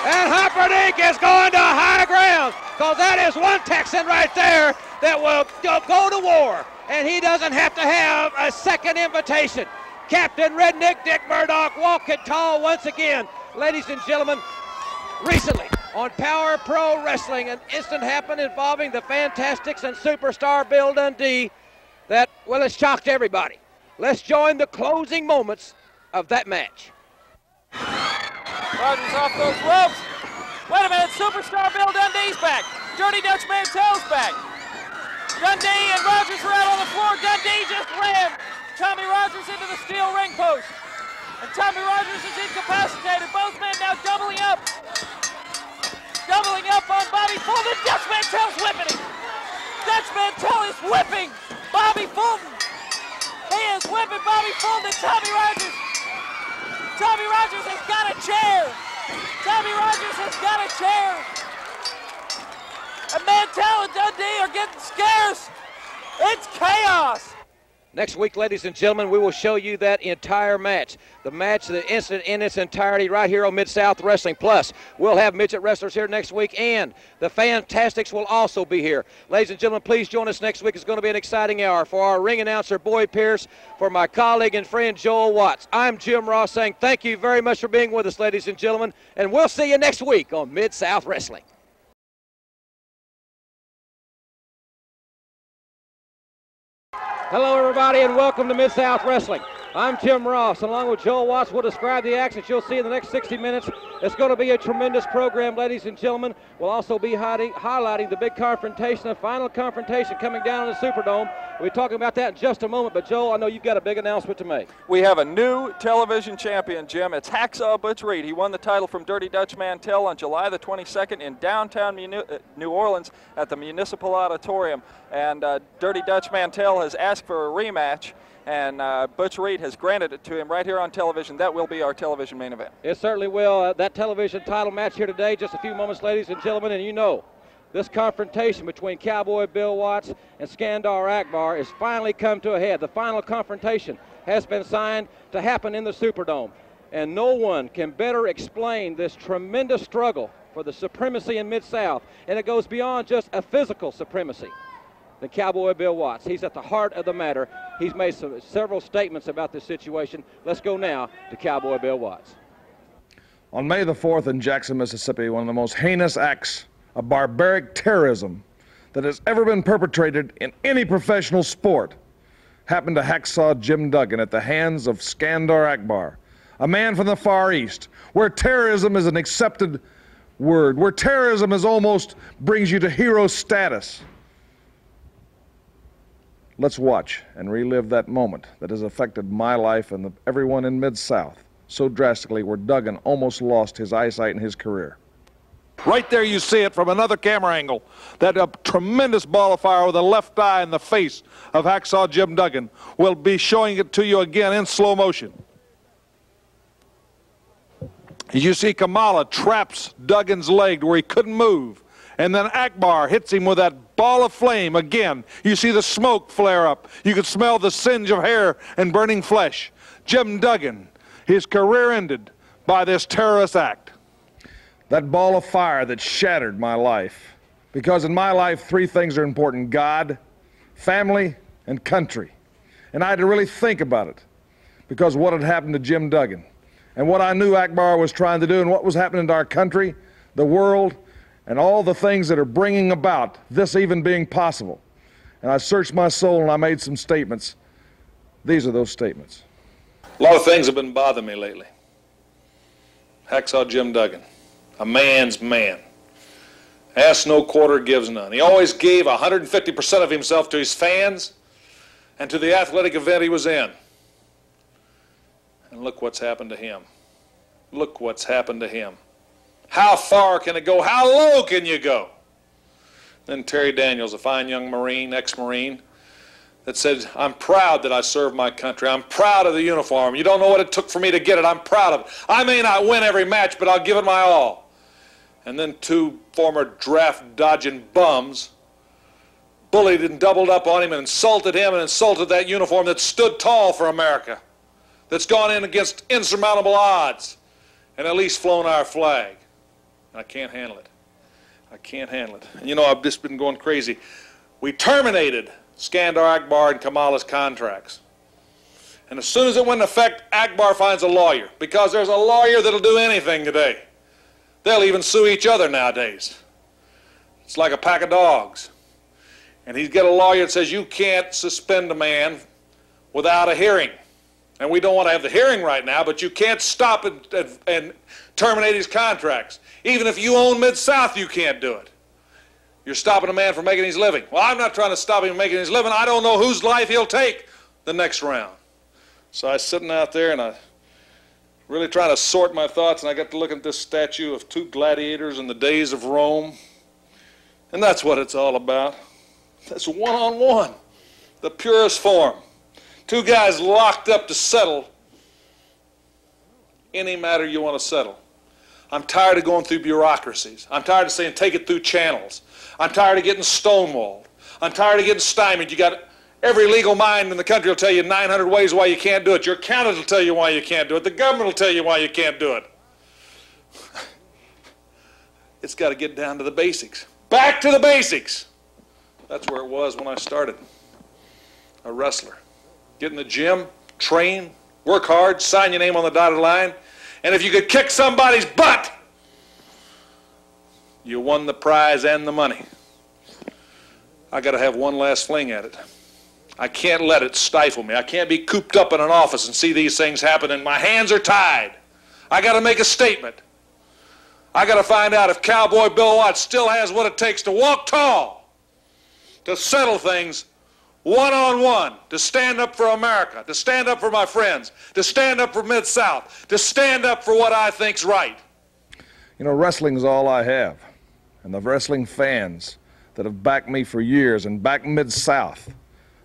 And Humperdinck is going to high ground, because that is one Texan right there that will go to war, and he doesn't have to have a second invitation. Captain Redneck Dick Murdoch walking tall once again. Ladies and gentlemen, recently on Power Pro Wrestling, an incident happened involving the Fantastics and Superstar Bill Dundee that, well, has shocked everybody. Let's join the closing moments of that match. Rogers off those ropes. Wait a minute, Superstar Bill Dundee's back. Dirty Dutch Mantel's back. Dundee and Rogers are out on the floor. Dundee just ran Tommy Rogers into the steel ring post. And Tommy Rogers is incapacitated. Both men now doubling up. Doubling up on Bobby Fulton. Dutch Mantel's whipping him. Dutch Mantel is whipping Bobby Fulton. He is whipping Bobby Fulton and Tommy Rogers. Tommy Rogers has got a chair. Tommy Rogers has got a chair. And Mantel and Dundee are getting scarce. It's chaos. Next week, ladies and gentlemen, we will show you that entire match. The match, the incident in its entirety right here on Mid-South Wrestling. Plus, we'll have midget wrestlers here next week, and the Fantastics will also be here. Ladies and gentlemen, please join us next week. It's going to be an exciting hour. For our ring announcer, Boyd Pierce, for my colleague and friend, Joel Watts, I'm Jim Ross saying thank you very much for being with us, ladies and gentlemen, and we'll see you next week on Mid-South Wrestling. Hello, everybody, and welcome to Mid-South Wrestling. I'm Jim Ross, along with Joel Watts. We'll describe the actions you'll see in the next 60 minutes. It's going to be a tremendous program, ladies and gentlemen. We'll also be highlighting the big confrontation, the final confrontation coming down in the Superdome. We'll be talking about that in just a moment, but Joel, I know you've got a big announcement to make. We have a new television champion, Jim. It's Hacksaw Butch Reed. He won the title from Dirty Dutch Mantell on July the 22nd in downtown New Orleans at the Municipal Auditorium. And Dirty Dutch Mantell has asked for a rematch, and Butch Reed has granted it to him right here on television. That will be our television main event. It certainly will. That television title match here today, just a few moments, ladies and gentlemen, and you know, this confrontation between Cowboy Bill Watts and Skandar Akbar has finally come to a head. The final confrontation has been signed to happen in the Superdome, and no one can better explain this tremendous struggle for the supremacy in Mid-South, and it goes beyond just a physical supremacy, than Cowboy Bill Watts. He's at the heart of the matter. He's made several statements about this situation. Let's go now to Cowboy Bill Watts. On May the 4th in Jackson, Mississippi, one of the most heinous acts of barbaric terrorism that has ever been perpetrated in any professional sport happened to Hacksaw Jim Duggan at the hands of Skandar Akbar, a man from the Far East, where terrorism is an accepted word, where terrorism is almost brings you to hero status. Let's watch and relive that moment that has affected my life and everyone in Mid-South so drastically, where Duggan almost lost his eyesight and his career. Right there you see it from another camera angle. That tremendous ball of fire with the left eye in the face of Hacksaw Jim Duggan. We'll be showing it to you again in slow motion. You see Kamala traps Duggan's leg where he couldn't move. And then Akbar hits him with that ball of flame again. You see the smoke flare up. You could smell the singe of hair and burning flesh. Jim Duggan, his career ended by this terrorist act. That ball of fire that shattered my life. Because in my life, three things are important: God, family, and country. And I had to really think about it, because what had happened to Jim Duggan, and what I knew Akbar was trying to do, and what was happening to our country, the world, and all the things that are bringing about this even being possible. And I searched my soul and I made some statements. These are those statements. A lot of things have been bothering me lately. Hacksaw Jim Duggan, a man's man. Asks no quarter, gives none. He always gave 150% of himself to his fans and to the athletic event he was in. And look what's happened to him. Look what's happened to him. How far can it go? How low can you go? Then Terry Daniels, a fine young Marine, ex-Marine, that said, I'm proud that I served my country. I'm proud of the uniform. You don't know what it took for me to get it. I'm proud of it. I may not win every match, but I'll give it my all. And then two former draft-dodging bums bullied and doubled up on him and insulted that uniform that stood tall for America, that's gone in against insurmountable odds and at least flown our flag. I can't handle it. I can't handle it. And you know, I've just been going crazy. We terminated Skandar Akbar and Kamala's contracts. And as soon as it went into effect, Akbar finds a lawyer, because there's a lawyer that'll do anything today. They'll even sue each other nowadays. It's like a pack of dogs. And he's got a lawyer that says you can't suspend a man without a hearing. And we don't want to have the hearing right now, but you can't stop and terminate his contracts. Even if you own Mid-South, you can't do it. You're stopping a man from making his living. Well, I'm not trying to stop him from making his living. I don't know whose life he'll take the next round. So I was sitting out there and I really trying to sort my thoughts, and I got to look at this statue of two gladiators in the days of Rome. And that's what it's all about. That's one-on-one, the purest form. Two guys locked up to settle any matter you want to settle. I'm tired of going through bureaucracies. I'm tired of saying take it through channels. I'm tired of getting stonewalled. I'm tired of getting stymied. You got every legal mind in the country will tell you 900 ways why you can't do it. Your accountant will tell you why you can't do it. The government will tell you why you can't do it. It's got to get down to the basics. Back to the basics. That's where it was when I started. A wrestler. Get in the gym, train, work hard, sign your name on the dotted line, and if you could kick somebody's butt, you won the prize and the money. I got to have one last fling at it. I can't let it stifle me. I can't be cooped up in an office and see these things happen and my hands are tied. I got to make a statement. I got to find out if Cowboy Bill Watts still has what it takes to walk tall, to settle things one-on-one, to stand up for America, to stand up for my friends, to stand up for Mid-South, to stand up for what I think's right. You know, wrestling's all I have. And the wrestling fans that have backed me for years and backed Mid-South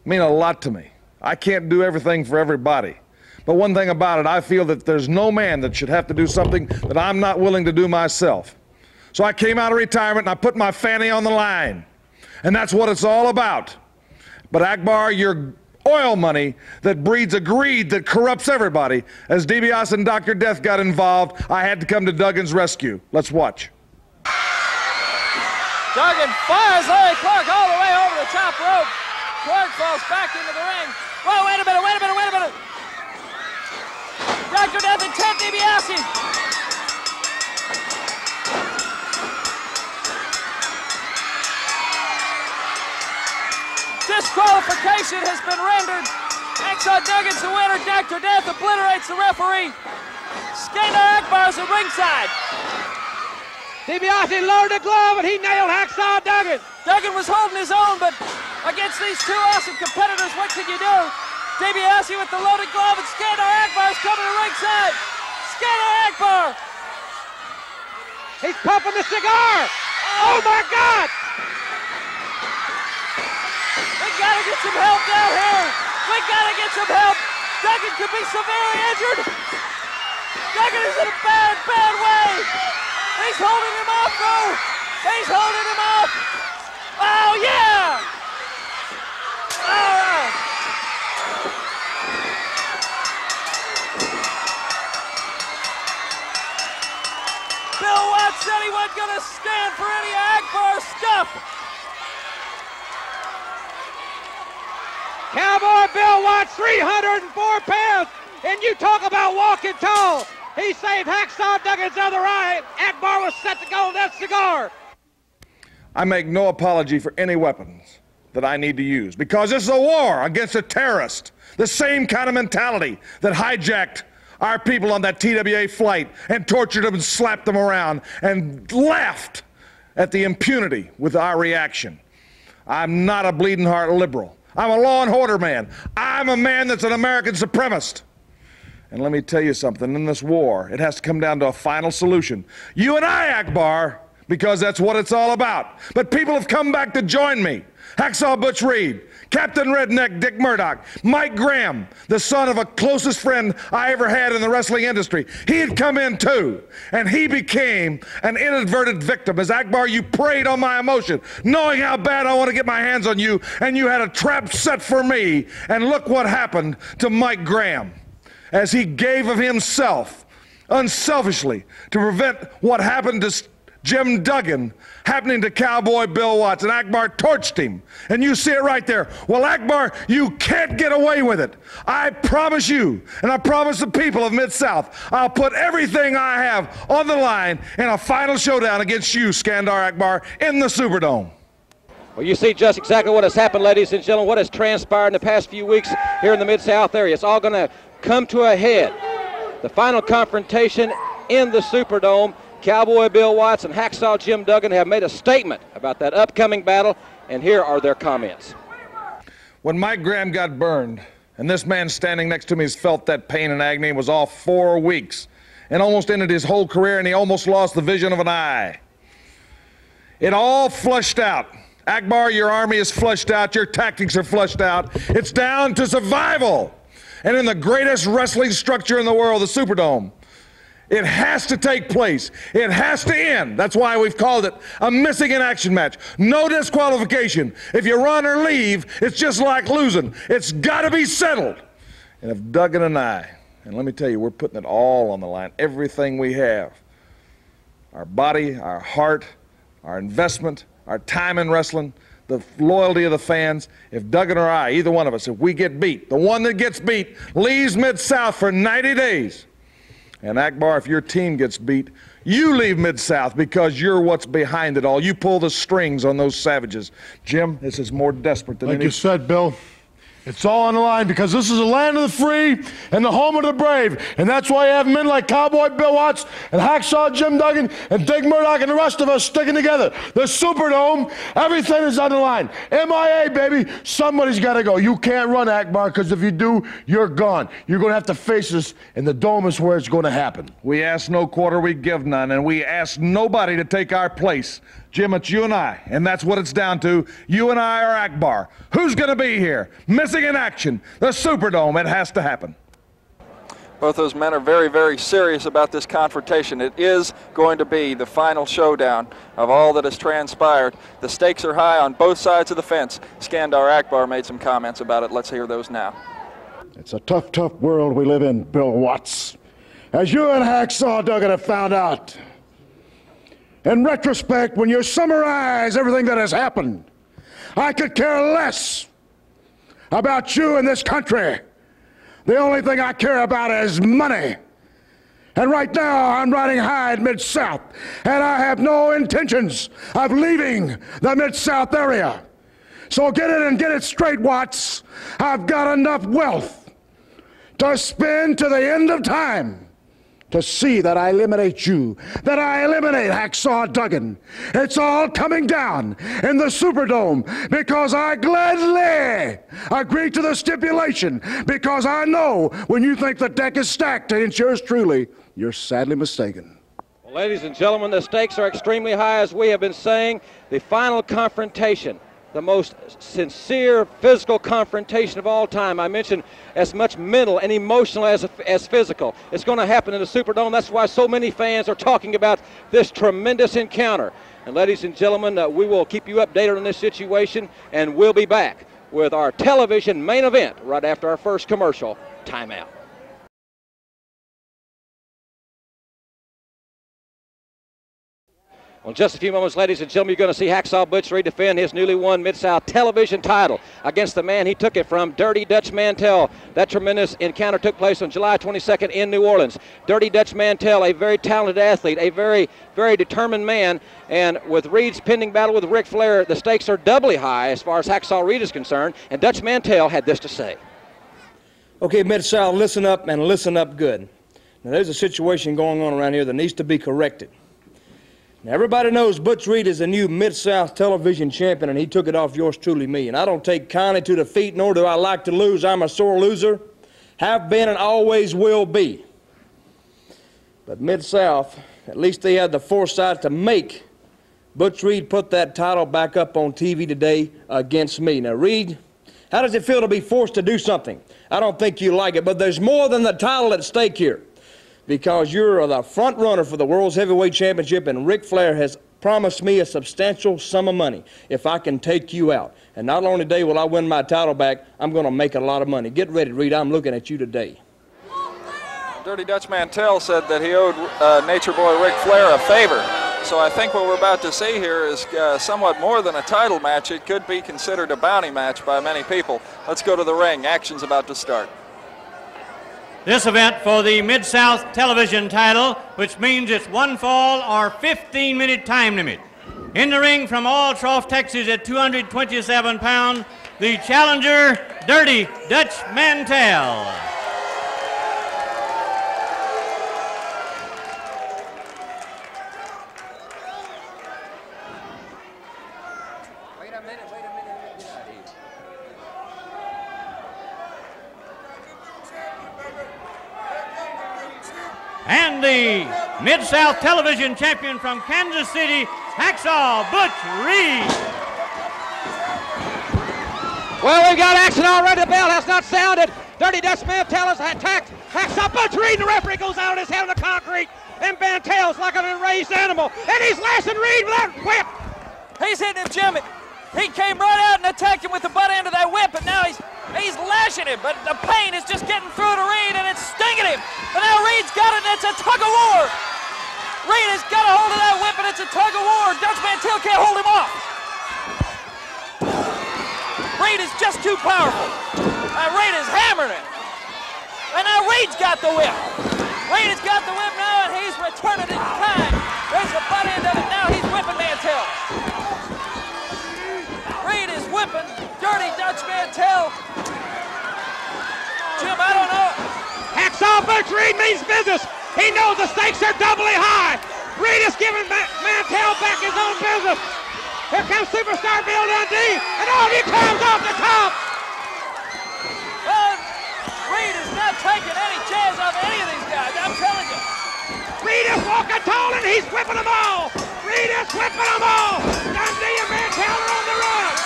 mean a lot to me. I can't do everything for everybody. But one thing about it, I feel that there's no man that should have to do something that I'm not willing to do myself. So I came out of retirement and I put my fanny on the line. And that's what it's all about. But Akbar, your oil money that breeds a greed that corrupts everybody. As DiBiase and Dr. Death got involved, I had to come to Duggan's rescue. Let's watch. Duggan fires Larry Clark all the way over the top rope. Clark falls back into the ring. Whoa, wait a minute. Dr. Death and Ted DiBiase. Disqualification has been rendered. Hacksaw Duggan's the winner. Dr. Death obliterates the referee. Skandar Akbar's at ringside. DiBiase lowered the glove and he nailed Hacksaw Duggan. Duggan was holding his own, but against these two awesome competitors, what can you do? DiBiase with the loaded glove and Skandar Akbar's coming to ringside. Skandar Akbar. He's pumping the cigar. Oh my God! We gotta get some help down here. We gotta get some help. Duggan could be severely injured. Duggan is in a bad way. He's holding him off, though. He's holding him off. Oh, yeah. All right. Bill Watts said he wasn't going to stand for any Akbar stuff. Cowboy Bill Watts, 304 pounds, and you talk about walking tall. He saved Hacksaw Duggan's other eye. Akbar was set to go with that cigar. I make no apology for any weapons that I need to use because this is a war against a terrorist. The same kind of mentality that hijacked our people on that TWA flight and tortured them and slapped them around and laughed at the impunity with our reaction. I'm not a bleeding heart liberal. I'm a law and order man. I'm a man that's an American supremacist. And let me tell you something, in this war, it has to come down to a final solution. You and I, Akbar, because that's what it's all about. But people have come back to join me. Hacksaw Butch Reed, Captain Redneck Dick Murdoch, Mike Graham, the son of a closest friend I ever had in the wrestling industry. He had come in too, and he became an inadvertent victim. As Akbar, you preyed on my emotion, knowing how bad I want to get my hands on you, and you had a trap set for me. And look what happened to Mike Graham as he gave of himself unselfishly to prevent what happened to Jim Duggan happening to Cowboy Bill Watts, and Akbar torched him. And you see it right there. Well, Akbar, you can't get away with it. I promise you, and I promise the people of Mid-South, I'll put everything I have on the line in a final showdown against you, Skandar Akbar, in the Superdome. Well, you see just exactly what has happened, ladies and gentlemen, what has transpired in the past few weeks here in the Mid-South area. It's all going to come to a head. The final confrontation in the Superdome. Cowboy Bill Watts and Hacksaw Jim Duggan have made a statement about that upcoming battle, and here are their comments. When Mike Graham got burned, and this man standing next to me has felt that pain and agony, was off 4 weeks and almost ended his whole career, and he almost lost the vision of an eye. It all flushed out. Akbar, your army is flushed out, your tactics are flushed out. It's down to survival. And in the greatest wrestling structure in the world, the Superdome, it has to take place. It has to end. That's why we've called it a missing in action match. No disqualification. If you run or leave, it's just like losing. It's got to be settled. And if Duggan and I, and let me tell you, we're putting it all on the line, everything we have, our body, our heart, our investment, our time in wrestling, the loyalty of the fans. If Duggan or I, either one of us, if we get beat, the one that gets beat leaves Mid-South for 90 days. And Akbar, if your team gets beat, you leave Mid-South because you're what's behind it all. You pull the strings on those savages. Jim, this is more desperate than like any... you said, Bill, It's all on the line because this is the land of the free and the home of the brave. And that's why you have men like Cowboy Bill Watts and Hacksaw Jim Duggan and Dick Murdoch and the rest of us sticking together. The Superdome, everything is on the line. MIA, baby, somebody's got to go. You can't run, Akbar, because if you do, you're gone. You're going to have to face us, and the Dome is where it's going to happen. We ask no quarter, we give none, and we ask nobody to take our place. Jim, it's you and I, and that's what it's down to. You and I are Akbar. Who's going to be here? Missing in action. The Superdome. It has to happen. Both those men are very, very serious about this confrontation. It is going to be the final showdown of all that has transpired. The stakes are high on both sides of the fence. Skandar Akbar made some comments about it. Let's hear those now. It's a tough, tough world we live in, Bill Watts. As you and Hacksaw Duggan have found out. In retrospect, when you summarize everything that has happened, I could care less about you in this country. The only thing I care about is money. And right now, I'm riding high in Mid-South, and I have no intentions of leaving the Mid-South area. So get it and get it straight, Watts. I've got enough wealth to spend to the end of time to see that I eliminate you, that I eliminate Hacksaw Duggan. It's all coming down in the Superdome because I gladly agree to the stipulation because I know when you think the deck is stacked against yours truly, you're sadly mistaken. Well, ladies and gentlemen, the stakes are extremely high, as we have been saying. The final confrontation, the most sincere physical confrontation of all time. I mentioned as much mental and emotional as physical. It's going to happen in the Superdome. That's why so many fans are talking about this tremendous encounter. And ladies and gentlemen, we will keep you updated on this situation, and we'll be back with our television main event right after our first commercial timeout. Well, in just a few moments, ladies and gentlemen, you're going to see Hacksaw Butch Reed defend his newly won Mid-South television title against the man he took it from, Dirty Dutch Mantell. That tremendous encounter took place on July 22nd in New Orleans. Dirty Dutch Mantell, a very talented athlete, a very, very determined man, and with Reed's pending battle with Ric Flair, the stakes are doubly high as far as Hacksaw Reed is concerned, and Dutch Mantell had this to say. Okay, Mid-South, listen up and listen up good. Now, there's a situation going on around here that needs to be corrected. Now, everybody knows Butch Reed is the new Mid-South television champion, and he took it off yours truly, me. And I don't take kindly to defeat, nor do I like to lose. I'm a sore loser, have been and always will be. But Mid-South, at least they had the foresight to make Butch Reed put that title back up on TV today against me. Now, Reed, how does it feel to be forced to do something? I don't think you like it, but there's more than the title at stake here. Because you're the front runner for the World's Heavyweight Championship, and Ric Flair has promised me a substantial sum of money if I can take you out. And not only today will I win my title back, I'm going to make a lot of money. Get ready, Reed. I'm looking at you today. Dirty Dutch Mantell said that he owed Nature Boy Ric Flair a favor. So I think what we're about to see here is somewhat more than a title match. It could be considered a bounty match by many people. Let's go to the ring. Action's about to start. This event for the Mid-South television title, which means it's one fall or 15-minute time limit. In the ring from All Trough, Texas at 227 pounds, the challenger, Dirty Dutch Mantell. And the Mid-South television champion from Kansas City, Hacksaw Butch Reed. Well, we've got action already. The bell has not sounded. Dirty Dutch Mantell has attacked Hacksaw Butch Reed. The referee goes out on his head on the concrete. And Mantell's like an enraged animal. And he's lashing Reed with that whip. He's hitting him, Jimmy. He came right out and attacked him with the butt end of that whip, and now he's lashing him, but the pain is just getting through to Reed, and it's stinging him. But now Reed's got it, and it's a tug-of-war. Reed has got a hold of that whip, and it's a tug-of-war. Dutch Mantell can't hold him off. Reed is just too powerful. Reed is hammering it. And now Reed's got the whip. Reed has got the whip now, and he's returning it in time. There's the butt end of it. Now he's whipping Mantell. Reed is whipping Dirty Dutch Mantell. Butch Reed means business. He knows the stakes are doubly high. Reed is giving Mantell back his own business. Here comes Superstar Bill Dundee, and he comes off the top. Well, Reed is not taking any chance off any of these guys, I'm telling you. Reed is walking tall, and he's whipping them all. Reed is whipping them all. Dundee and Mantell are on the run.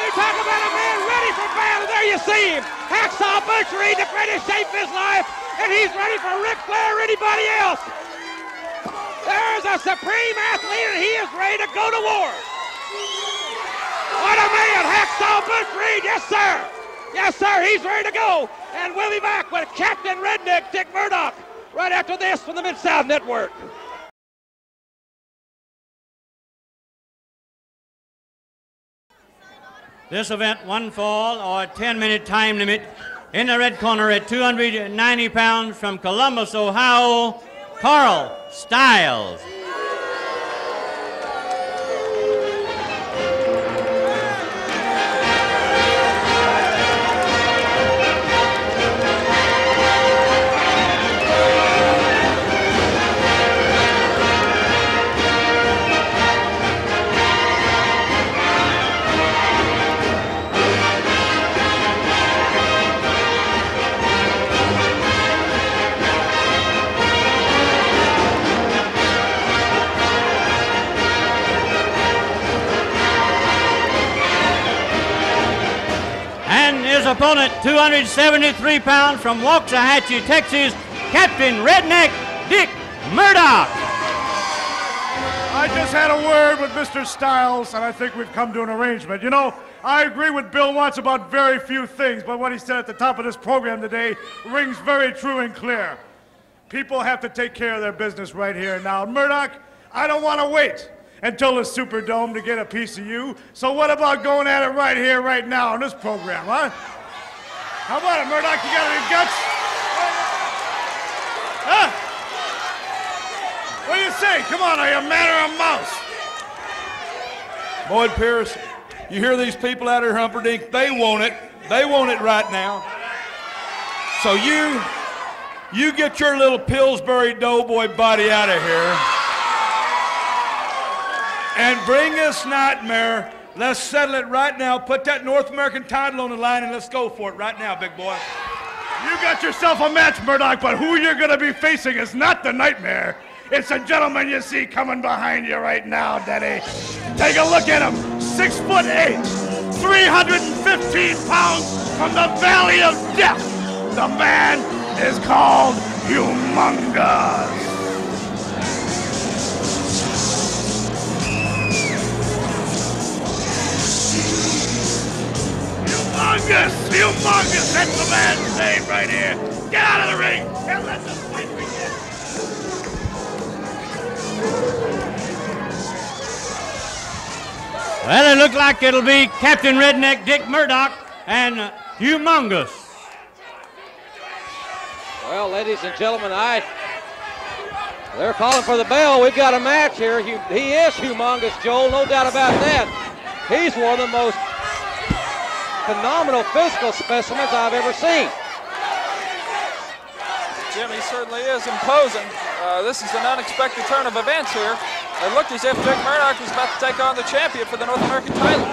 You talk about a man ready for battle. There you see him. Hacksaw Butch Reed, the greatest shape of his life, and he's ready for Ric Flair or anybody else. There's a supreme athlete, and he is ready to go to war. What a man, Hacksaw Butch Reed. Yes, sir. Yes, sir, he's ready to go. And we'll be back with Captain Redneck Dick Murdoch right after this from the Mid-South Network. This event, one fall or 10-minute time limit. In the red corner at 290 pounds from Columbus, Ohio, Carl Stiles. His opponent, 273 pounds from Waxahachie, Texas, Captain Redneck Dick Murdoch. I just had a word with Mr. Stiles, and I think we've come to an arrangement. You know, I agree with Bill Watts about very few things, but what he said at the top of this program today rings very true and clear. People have to take care of their business right here and now. Murdoch, I don't want to wait until the Superdome to get a piece of you. So what about going at it right here, right now on this program, huh? How about it, Murdoch? You got any guts? Huh? What do you say? Come on, are you a man or a mouse? Boyd Pierce, you hear these people out here, Humperdinck? They want it. They want it right now. So you get your little Pillsbury Doughboy body out of here and bring us Nightmare. Let's settle it right now. Put that North American title on the line and let's go for it right now, big boy. You got yourself a match, Murdoch, but who you're going to be facing is not the Nightmare. It's a gentleman you see coming behind you right now, Daddy. Take a look at him. 6'8", 315 pounds from the Valley of Death. The man is called Humongous. Humongous, that's the man's name right here. Get out of the ring and let the fight begin. Well, it looks like it'll be Captain Redneck Dick Murdoch and Humongous. Well, ladies and gentlemen, they're calling for the bell. We've got a match here. He is Humongous, Joel, no doubt about that. He's one of the most phenomenal physical specimens I've ever seen. Jim, he certainly is imposing. This is an unexpected turn of events here. It looked as if Dick Murdoch was about to take on the champion for the North American title.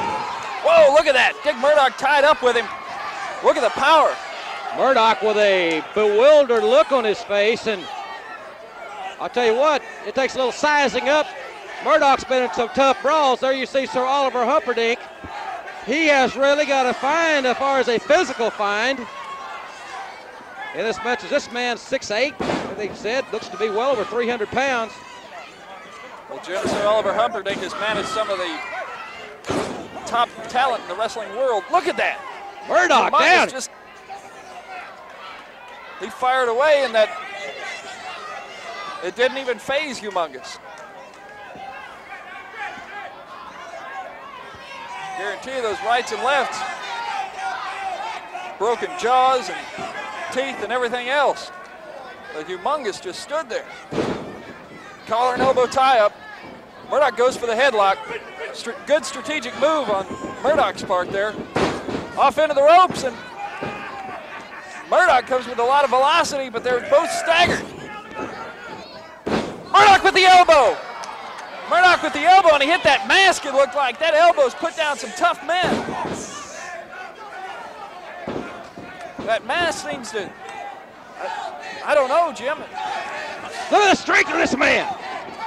Whoa, look at that. Dick Murdoch tied up with him. Look at the power. Murdoch with a bewildered look on his face, and I'll tell you what, it takes a little sizing up. Murdoch's been in some tough brawls. There you see Sir Oliver Humperdinck. He has really got a find as far as a physical find in this match. This man's 6'8", I think said, looks to be well over 300 pounds. Well, Jim, Sir Oliver Humperdinck has managed some of the top talent in the wrestling world. Look at that. Murdoch down. He fired away, and that it didn't even phase Humongous. Guarantee those rights and lefts, broken jaws and teeth and everything else. But Humongous just stood there. Collar and elbow tie-up. Murdoch goes for the headlock. Good strategic move on Murdoch's part there. Off into the ropes, and Murdoch comes with a lot of velocity, but they're both staggered. Murdoch with the elbow. Murdoch with the elbow, and he hit that mask, it looked like. That elbow's put down some tough men. That mask seems to, I don't know, Jim. Look at the strength of this man.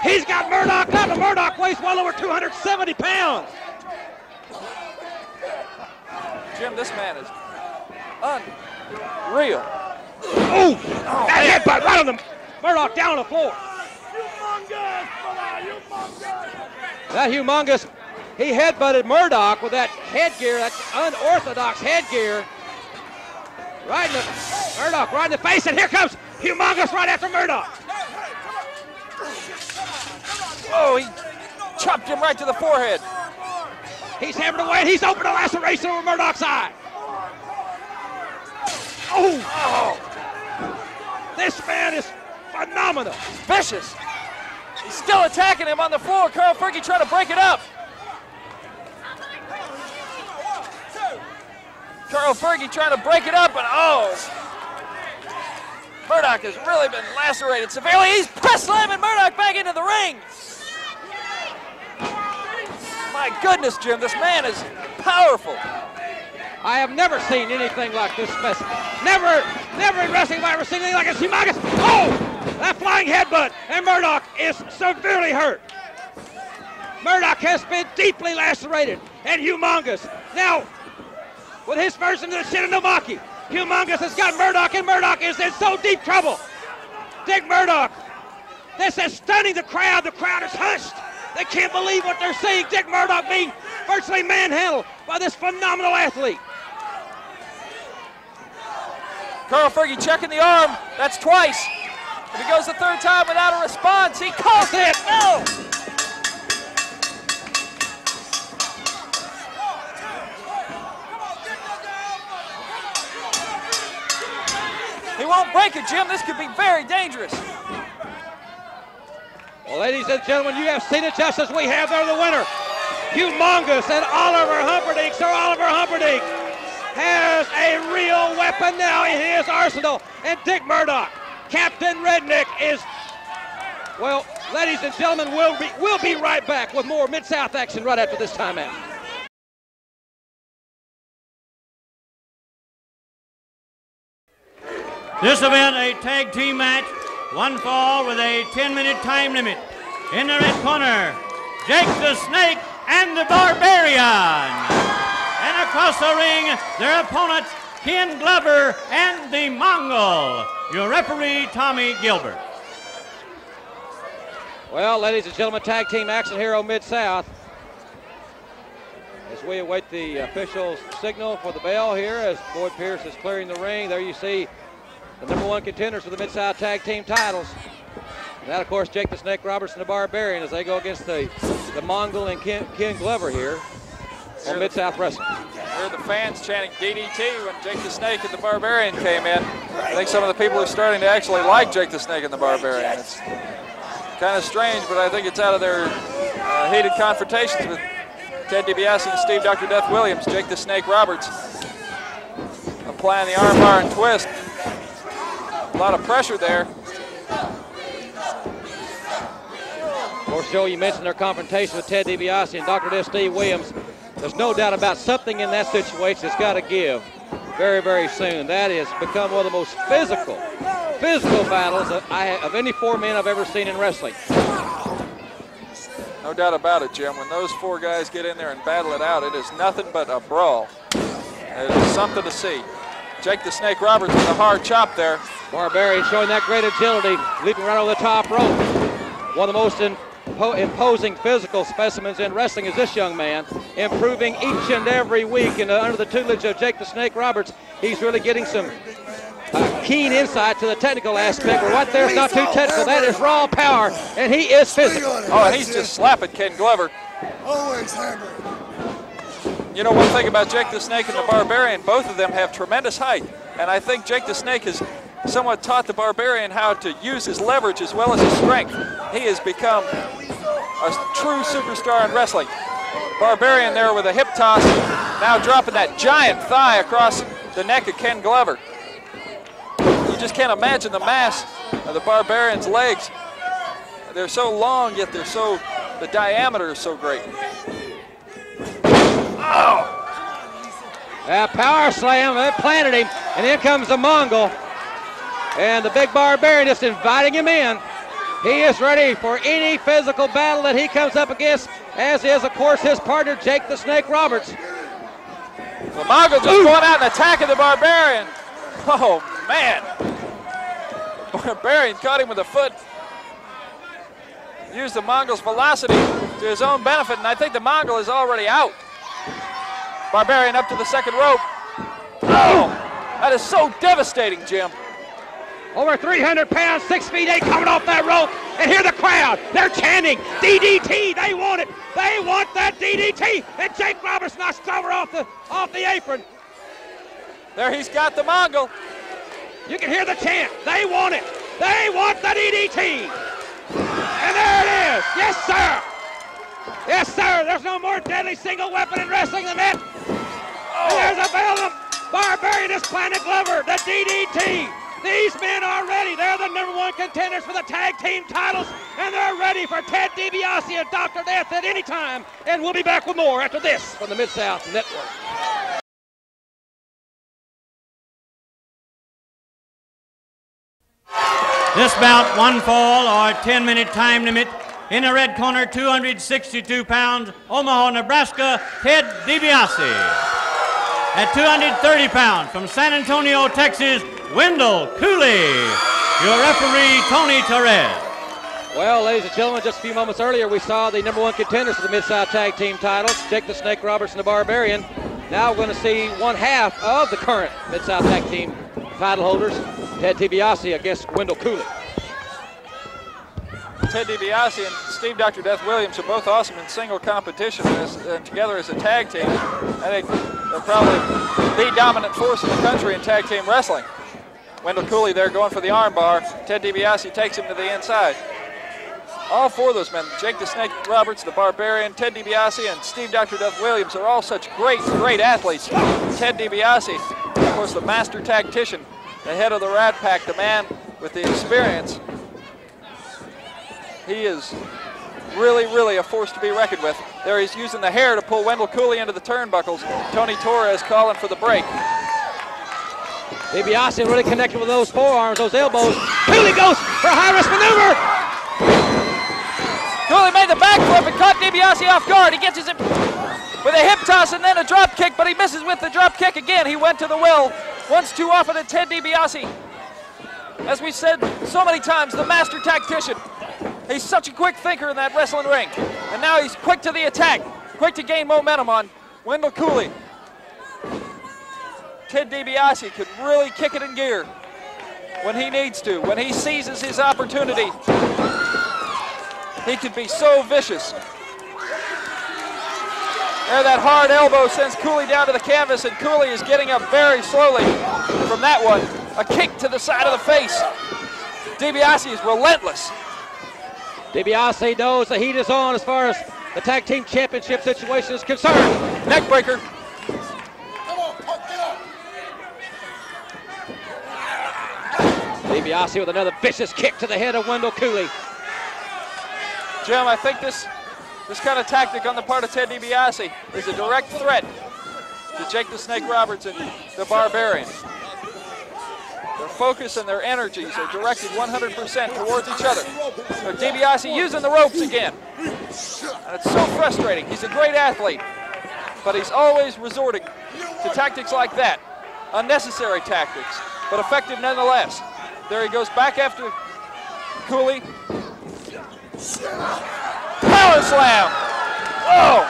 He's got Murdoch up, and Murdoch weighs well over 270 pounds. Jim, this man is unreal. Oh, that headbutt right on the Murdoch down on the floor. That humongous, he headbutted Murdoch with that headgear, that unorthodox headgear. Right in the, Murdoch right in the face, and here comes humongous right after Murdoch. Oh, he chopped him right to the forehead. He's hammering away, and he's opened a laceration over Murdoch's eye. Oh! This man is phenomenal. Vicious. He's still attacking him on the floor. Carl Fergie trying to break it up. Carl Fergie trying to break it up, and Murdoch has really been lacerated severely. He's press slamming Murdoch back into the ring. My goodness, Jim, this man is powerful. I have never seen anything like this specimen. Never in wrestling have I ever seen anything like this. Humongous. Oh! That flying headbutt, and Murdoch is severely hurt. Murdoch has been deeply lacerated, and humongous. Now, with his version of the Shinanomaki, humongous has got Murdoch, and Murdoch is in so deep trouble. Dick Murdoch, this is stunning the crowd. The crowd is hushed. They can't believe what they're seeing. Dick Murdoch being virtually manhandled by this phenomenal athlete. Carl Fergie checking the arm. That's twice. If he goes the third time without a response, he calls it. No! He won't break it, Jim. This could be very dangerous. Well, ladies and gentlemen, you have seen it just as we have. They're the winner. Humongous and Oliver Humperdinck. Sir Oliver Humperdinck has a real weapon now in his arsenal. And Dick Murdoch, Captain Redneck, is, well, ladies and gentlemen, we'll be right back with more Mid-South action right after this timeout. This event, a tag team match, one fall with a 10-minute time limit. In the red corner, Jake the Snake and the Barbarian. And across the ring, their opponents, Ken Glover and the Mongol. Your referee, Tommy Gilbert. Well, ladies and gentlemen, tag team action here on Mid-South. As we await the official signal for the bell here, as Boyd Pierce is clearing the ring, there you see the #1 contenders for the Mid-South tag team titles. And that, of course, Jake the Snake Roberts and the Barbarian as they go against the Mongol and Ken Glover here on Mid-South Wrestling. Heard the fans chanting DDT when Jake the Snake and the Barbarian came in. I think some of the people are starting to actually like Jake the Snake and the Barbarian. It's kind of strange, but I think it's out of their heated confrontations with Ted DiBiase and Steve Dr. Death Williams. Jake the Snake Roberts applying the armbar and twist. A lot of pressure there. Of course, Joe, you mentioned their confrontation with Ted DiBiase and Dr. Death Steve Williams. There's no doubt about something in that situation that's got to give very, very soon. That has become one of the most physical battles of any four men I've ever seen in wrestling. No doubt about it, Jim. When those four guys get in there and battle it out, it is nothing but a brawl. It is something to see. Jake the Snake Roberts with a hard chop there. Barbarian showing that great agility, leaping right over the top rope. One of the most imposing physical specimens in wrestling is this young man, improving each and every week. And under the tutelage of Jake the Snake Roberts, he's really getting some keen insight to the technical aspect. But right there is not too technical. That is raw power, and he is physical. Oh, and he's just slapping Ken Glover. Always hammering. You know, one thing about Jake the Snake and the Barbarian, both of them have tremendous height. And I think Jake the Snake has somewhat taught the Barbarian how to use his leverage as well as his strength. He has become a true superstar in wrestling. Barbarian there with a hip toss, now dropping that giant thigh across the neck of Ken Glover. just can't imagine the mass of the Barbarian's legs. They're so long, yet the diameter is so great. Oh! Power slam, that planted him, and in comes the Mongol. And the big Barbarian just inviting him in. He is ready for any physical battle that he comes up against, as is, of course, his partner, Jake the Snake Roberts. The Mongol just going out and attacking the Barbarian. Oh, man. Barbarian caught him with a foot. Used the Mongol's velocity to his own benefit, and I think the Mongol is already out. Barbarian up to the second rope. Oh, that is so devastating, Jim. Over 300 pounds, 6 feet 8, coming off that rope. And hear the crowd. They're chanting, DDT. They want it. They want that DDT. And Jake Roberts knocks Glover off the apron. There he's got the Mongol. You can hear the chant. They want it. They want the DDT. And there it is. Yes, sir. Yes, sir. There's no more deadly single weapon in wrestling than that. Oh. And there's a bell. Barbarian is planted Glover. The DDT. These men are ready. They're the #1 contenders for the tag team titles, and they're ready for Ted DiBiase and Dr. Death at any time. And we'll be back with more after this from the Mid-South Network. This bout, one fall or 10-minute time limit. In the red corner, 262 pounds, Omaha, Nebraska, Ted DiBiase. At 230 pounds, from San Antonio, Texas, Wendell Cooley. Your referee, Tony Torres. Well, ladies and gentlemen, just a few moments earlier, we saw the #1 contenders for the Mid-South Tag Team titles, Jake the Snake Roberts and the Barbarian. Now we're going to see one half of the current Mid-South Tag Team title holders, Ted DiBiase against Wendell Cooley. Ted DiBiase and Steve Dr. Death Williams are both awesome in single competition and together as a tag team. I think they're probably the dominant force in the country in tag team wrestling. Wendell Cooley there going for the armbar. Ted DiBiase takes him to the inside. All four of those men, Jake the Snake Roberts, the Barbarian, Ted DiBiase, and Steve Dr. Death Williams are all such great athletes. Ted DiBiase, of course, the master tactician, the head of the Rat Pack, the man with the experience. He is really a force to be reckoned with. There he's using the hair to pull Wendell Cooley into the turnbuckles. Tony Torres calling for the break. DiBiase really connected with those forearms, those elbows. Cooley goes for a high-risk maneuver. Cooley made the backflip and caught DiBiase off guard. He gets his with a hip toss and then a drop kick, but he misses with the drop kick again. He went to the well once too often at Ted DiBiase. As we said so many times, the master tactician. He's such a quick thinker in that wrestling ring. And now he's quick to the attack, quick to gain momentum on Wendell Cooley. Ted DiBiase could really kick it in gear when he needs to, when he seizes his opportunity. He could be so vicious. There, that hard elbow sends Cooley down to the canvas, and Cooley is getting up very slowly from that one. A kick to the side of the face. DiBiase is relentless. DiBiase knows the heat is on as far as the tag team championship situation is concerned. Neckbreaker. DiBiase with another vicious kick to the head of Wendell Cooley. Jim, I think this kind of tactic on the part of Ted DiBiase is a direct threat to Jake the Snake Roberts and the Barbarian. Their focus and their energies are directed 100% towards each other. So DiBiase using the ropes again. And it's so frustrating. He's a great athlete, but he's always resorting to tactics like that. Unnecessary tactics, but effective nonetheless. There he goes back after Cooley. Power slam! Whoa!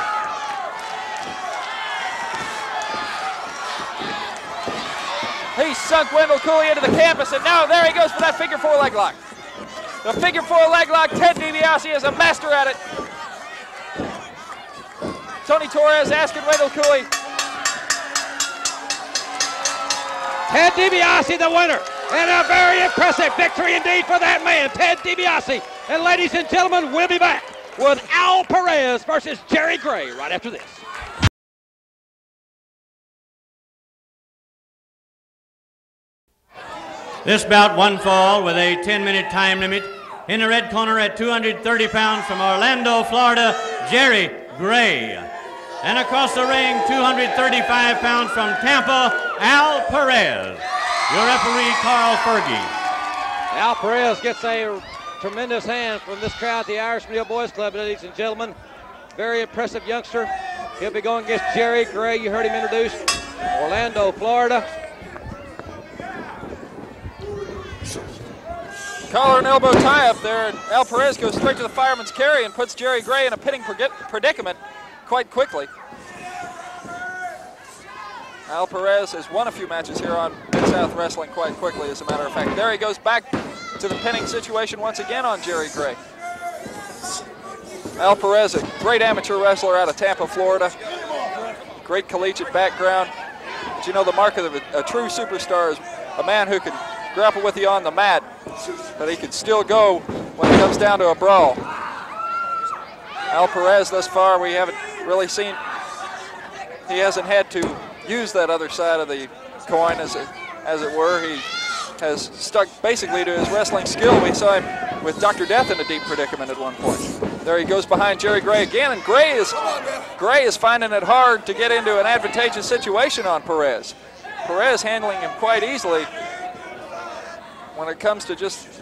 He sunk Wendell Cooley into the canvas, and now there he goes for that figure 4 leg lock. The figure 4 leg lock, Ted DiBiase is a master at it. Tony Torres asking Wendell Cooley. Ted DiBiase the winner, and a very impressive victory indeed for that man, Ted DiBiase. And ladies and gentlemen, we'll be back with Al Perez versus Jerry Gray right after this. This bout one fall with a 10-minute time limit. In the red corner at 230 pounds from Orlando, Florida, Jerry Gray. And across the ring, 235 pounds from Tampa, Al Perez. Your referee, Carl Fergie. Al Perez gets a tremendous hand from this crowd at the Irish Meal Boys Club, ladies and gentlemen. Very impressive youngster. He'll be going against Jerry Gray. You heard him introduced. Orlando, Florida. Collar and elbow tie up there, and Al Perez goes straight to the fireman's carry and puts Jerry Gray in a pinning predicament quite quickly. Al Perez has won a few matches here on Mid-South Wrestling quite quickly, as a matter of fact. There he goes back to the pinning situation once again on Jerry Gray. Al Perez, a great amateur wrestler out of Tampa, Florida. Great collegiate background. But you know, the mark of a true superstar is a man who can grapple with you on the mat, but he can still go when it comes down to a brawl. Al Perez, thus far, we haven't really seen, he hasn't had to use that other side of the coin, as it were. He has stuck basically to his wrestling skill. We saw him with Dr. Death in a deep predicament at one point. There he goes behind Jerry Gray again, and Gray is finding it hard to get into an advantageous situation on Perez. Perez handling him quite easily when it comes to just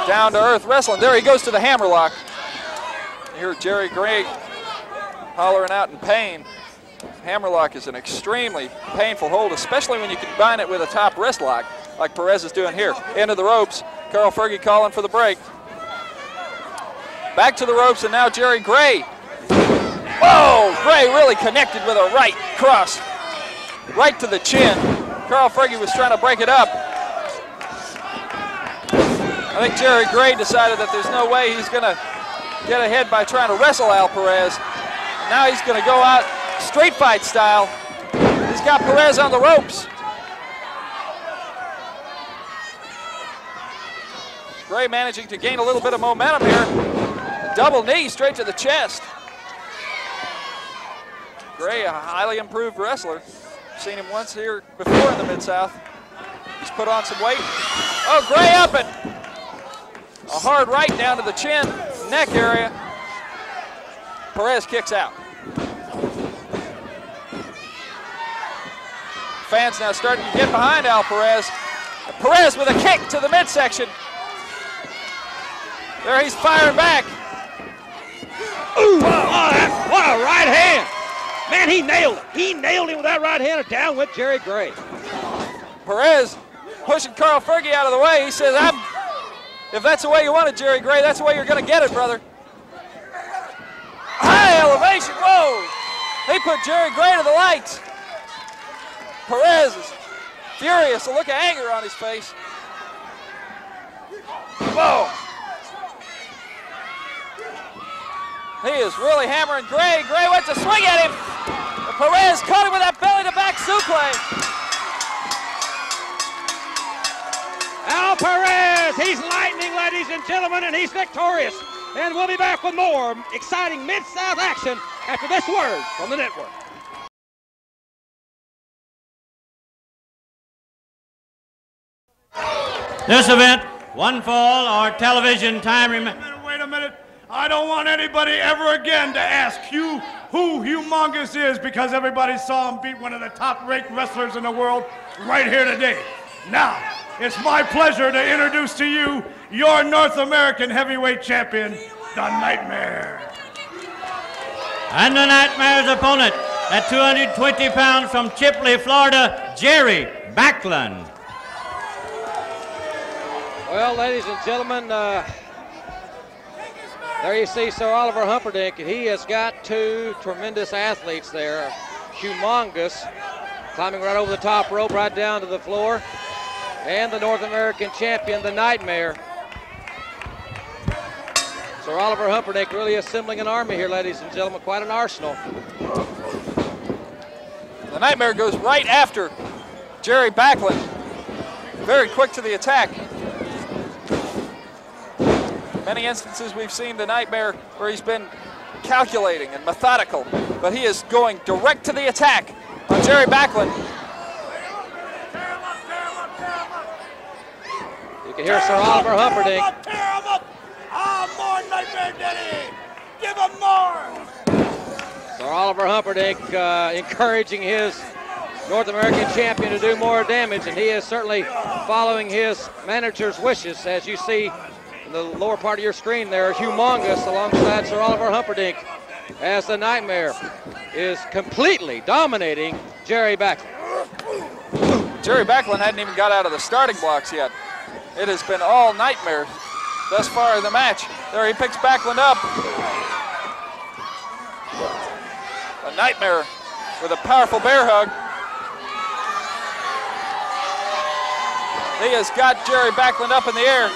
down-to-earth wrestling. There he goes to the hammerlock. You hear Jerry Gray hollering out in pain. Hammerlock is an extremely painful hold, especially when you combine it with a top wrist lock, like Perez is doing here. Into the ropes. Carl Fergie calling for the break. Back to the ropes, and now Jerry Gray. Whoa! Gray really connected with a right cross. Right to the chin. Carl Fergie was trying to break it up. I think Jerry Gray decided that there's no way he's going to get ahead by trying to wrestle Al Perez. Now he's going to go out street fight style. He's got Perez on the ropes. Gray managing to gain a little bit of momentum here. A double knee straight to the chest. Gray, a highly improved wrestler. Seen him once here before in the Mid-South. He's put on some weight. Oh, Gray up it. A hard right down to the chin, neck area. Perez kicks out. Fans now starting to get behind Al Perez. Perez with a kick to the midsection. There he's firing back. Ooh, what a right hand. Man, he nailed it. He nailed him with that right hand, and down went Jerry Gray. Perez pushing Carl Fergie out of the way. He says, if that's the way you want it, Jerry Gray, that's the way you're going to get it, brother. High elevation, whoa! They put Jerry Gray to the lights. Perez is furious, a look of anger on his face. Whoa! He is really hammering Gray. Gray went to swing at him. And Perez caught him with that belly-to-back suplex. Al Perez, he's lightning, ladies and gentlemen, and he's victorious. And we'll be back with more exciting Mid-South action after this word from the network. This event, one fall or television time. Wait a minute. I don't want anybody ever again to ask who Humongous is, because everybody saw him beat one of the top-ranked wrestlers in the world right here today. Now, it's my pleasure to introduce to you your North American heavyweight champion, the Nightmare. And the Nightmare's opponent at 220 pounds from Chipley, Florida, Jerry Backlund. Well, ladies and gentlemen, there you see Sir Oliver Humperdinck, and he has got two tremendous athletes there. Humongous, climbing right over the top rope, right down to the floor. And the North American champion, the Nightmare. Sir Oliver Humperdinck really assembling an army here, ladies and gentlemen, quite an arsenal. The Nightmare goes right after Jerry Backlund. Very quick to the attack. Many instances we've seen the Nightmare where he's been calculating and methodical, but he is going direct to the attack on Jerry Backlund. can hear Sir Oliver Humperdinck. More Nightmare Denny! Give him more! Sir Oliver Humperdinck encouraging his North American champion to do more damage, and he is certainly following his manager's wishes. As you see in the lower part of your screen there, Humongous alongside Sir Oliver Humperdinck, as the Nightmare is completely dominating Jerry Backlund. Jerry Backlund hadn't even got out of the starting blocks yet. It has been all Nightmare thus far in the match. There he picks Backlund up. A Nightmare with a powerful bear hug. He has got Jerry Backlund up in the air.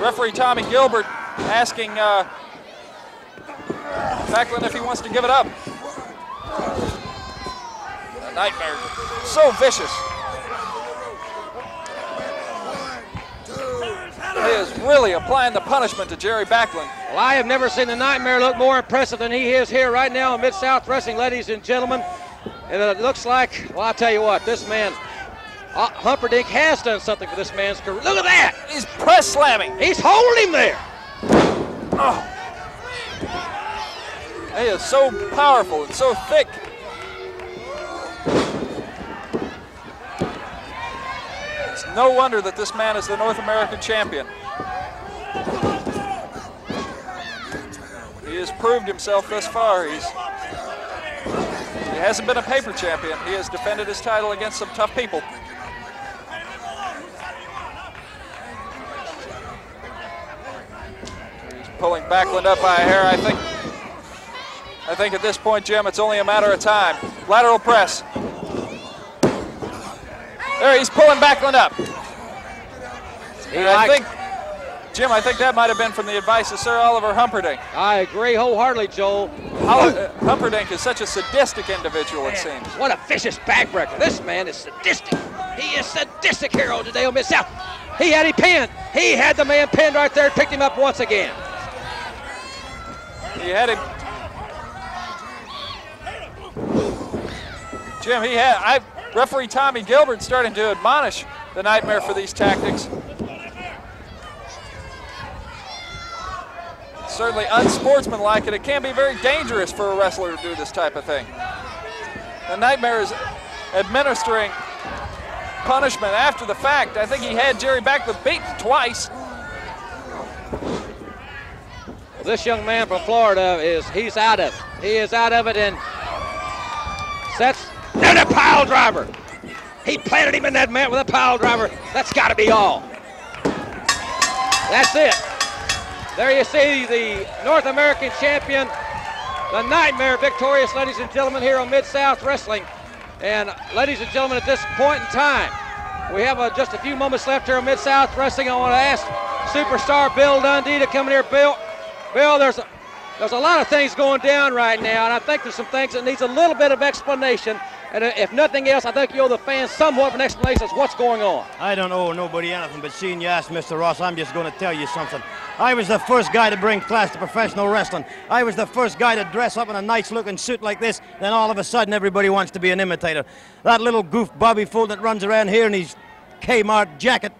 Referee Tommy Gilbert asking Backlund if he wants to give it up. A Nightmare, so vicious. He is really applying the punishment to Jerry Backlund. Well, I have never seen the Nightmare look more impressive than he is here right now in Mid-South Wrestling, ladies and gentlemen. And it looks like, well, I'll tell you what, this man, Humperdinck has done something for this man's career. Look at that! He's press slamming. He's holding him there. Oh. He is so powerful and so thick. It's no wonder that this man is the North American champion. He has proved himself thus far. He hasn't been a paper champion. He has defended his title against some tough people. He's pulling Backlund up by a hair. I think at this point, Jim, it's only a matter of time. Lateral press. There, he's pulling Backlund up. Jim, I think that might have been from the advice of Sir Oliver Humperdinck. I agree wholeheartedly, Joel. Humperdinck is such a sadistic individual, it seems. What a vicious backbreaker. This man is sadistic. He is sadistic hero today on Mid-South. He had him pinned. He had the man pinned right there and picked him up once again. He had him. Jim, referee Tommy Gilbert starting to admonish the Nightmare for these tactics. Certainly unsportsmanlike, and it can be very dangerous for a wrestler to do this type of thing. The Nightmare is administering punishment after the fact. I think he had Jerry Backlund beaten twice. This young man from Florida he's out of it. He is out of it and sets and a pile driver. He planted him in that mat with a pile driver. That's got to be all. That's it. There you see the North American champion, the Nightmare, victorious, ladies and gentlemen, here on Mid-South Wrestling. And ladies and gentlemen, at this point in time, we have just a few moments left here on Mid-South Wrestling. I want to ask superstar Bill Dundee to come in here. Bill, there's a lot of things going down right now, and I think there's some things that needs a little bit of explanation. And if nothing else, I think you owe the fans somewhat of an explanation as to what's going on. I don't owe nobody anything, but seeing you ask Mr. Ross, I'm just going to tell you something. I was the first guy to bring class to professional wrestling. I was the first guy to dress up in a nice-looking suit like this. Then all of a sudden, everybody wants to be an imitator. That little goof Bobby Fulton that runs around here in his Kmart jacket.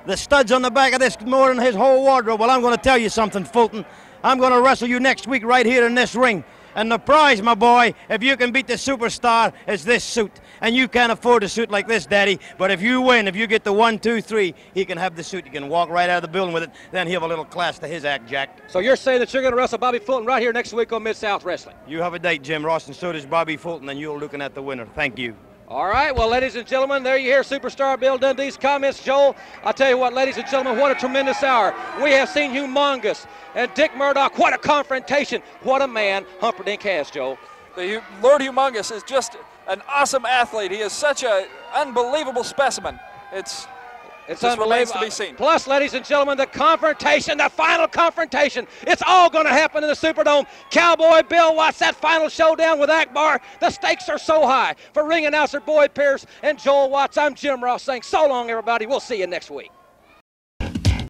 The studs on the back of this more than his whole wardrobe. Well, I'm going to tell you something, Fulton. I'm going to wrestle you next week right here in this ring. And the prize, my boy, if you can beat the superstar, is this suit. And you can't afford a suit like this, Daddy. But if you win, if you get the 1, 2, 3, he can have the suit. You can walk right out of the building with it. Then he'll have a little class to his act, Jack. So you're saying that you're going to wrestle Bobby Fulton right here next week on Mid-South Wrestling? You have a date, Jim Ross, and so does Bobby Fulton, and you're looking at the winner. Thank you. All right, well, ladies and gentlemen, there you hear superstar Bill Dundee's comments. Joel, I'll tell you what, ladies and gentlemen, what a tremendous hour. We have seen Humongous and Dick Murdoch. What a confrontation. What a man Humperdinck has, Joel. The Lord Humongous is just an awesome athlete. He is such an unbelievable specimen. It's remains to be seen. Plus, ladies and gentlemen, the confrontation, the final confrontation. It's all going to happen in the Superdome. Cowboy Bill Watts, that final showdown with Akbar. The stakes are so high. For ring announcer Boyd Pierce and Joel Watts, I'm Jim Ross saying so long, everybody. We'll see you next week.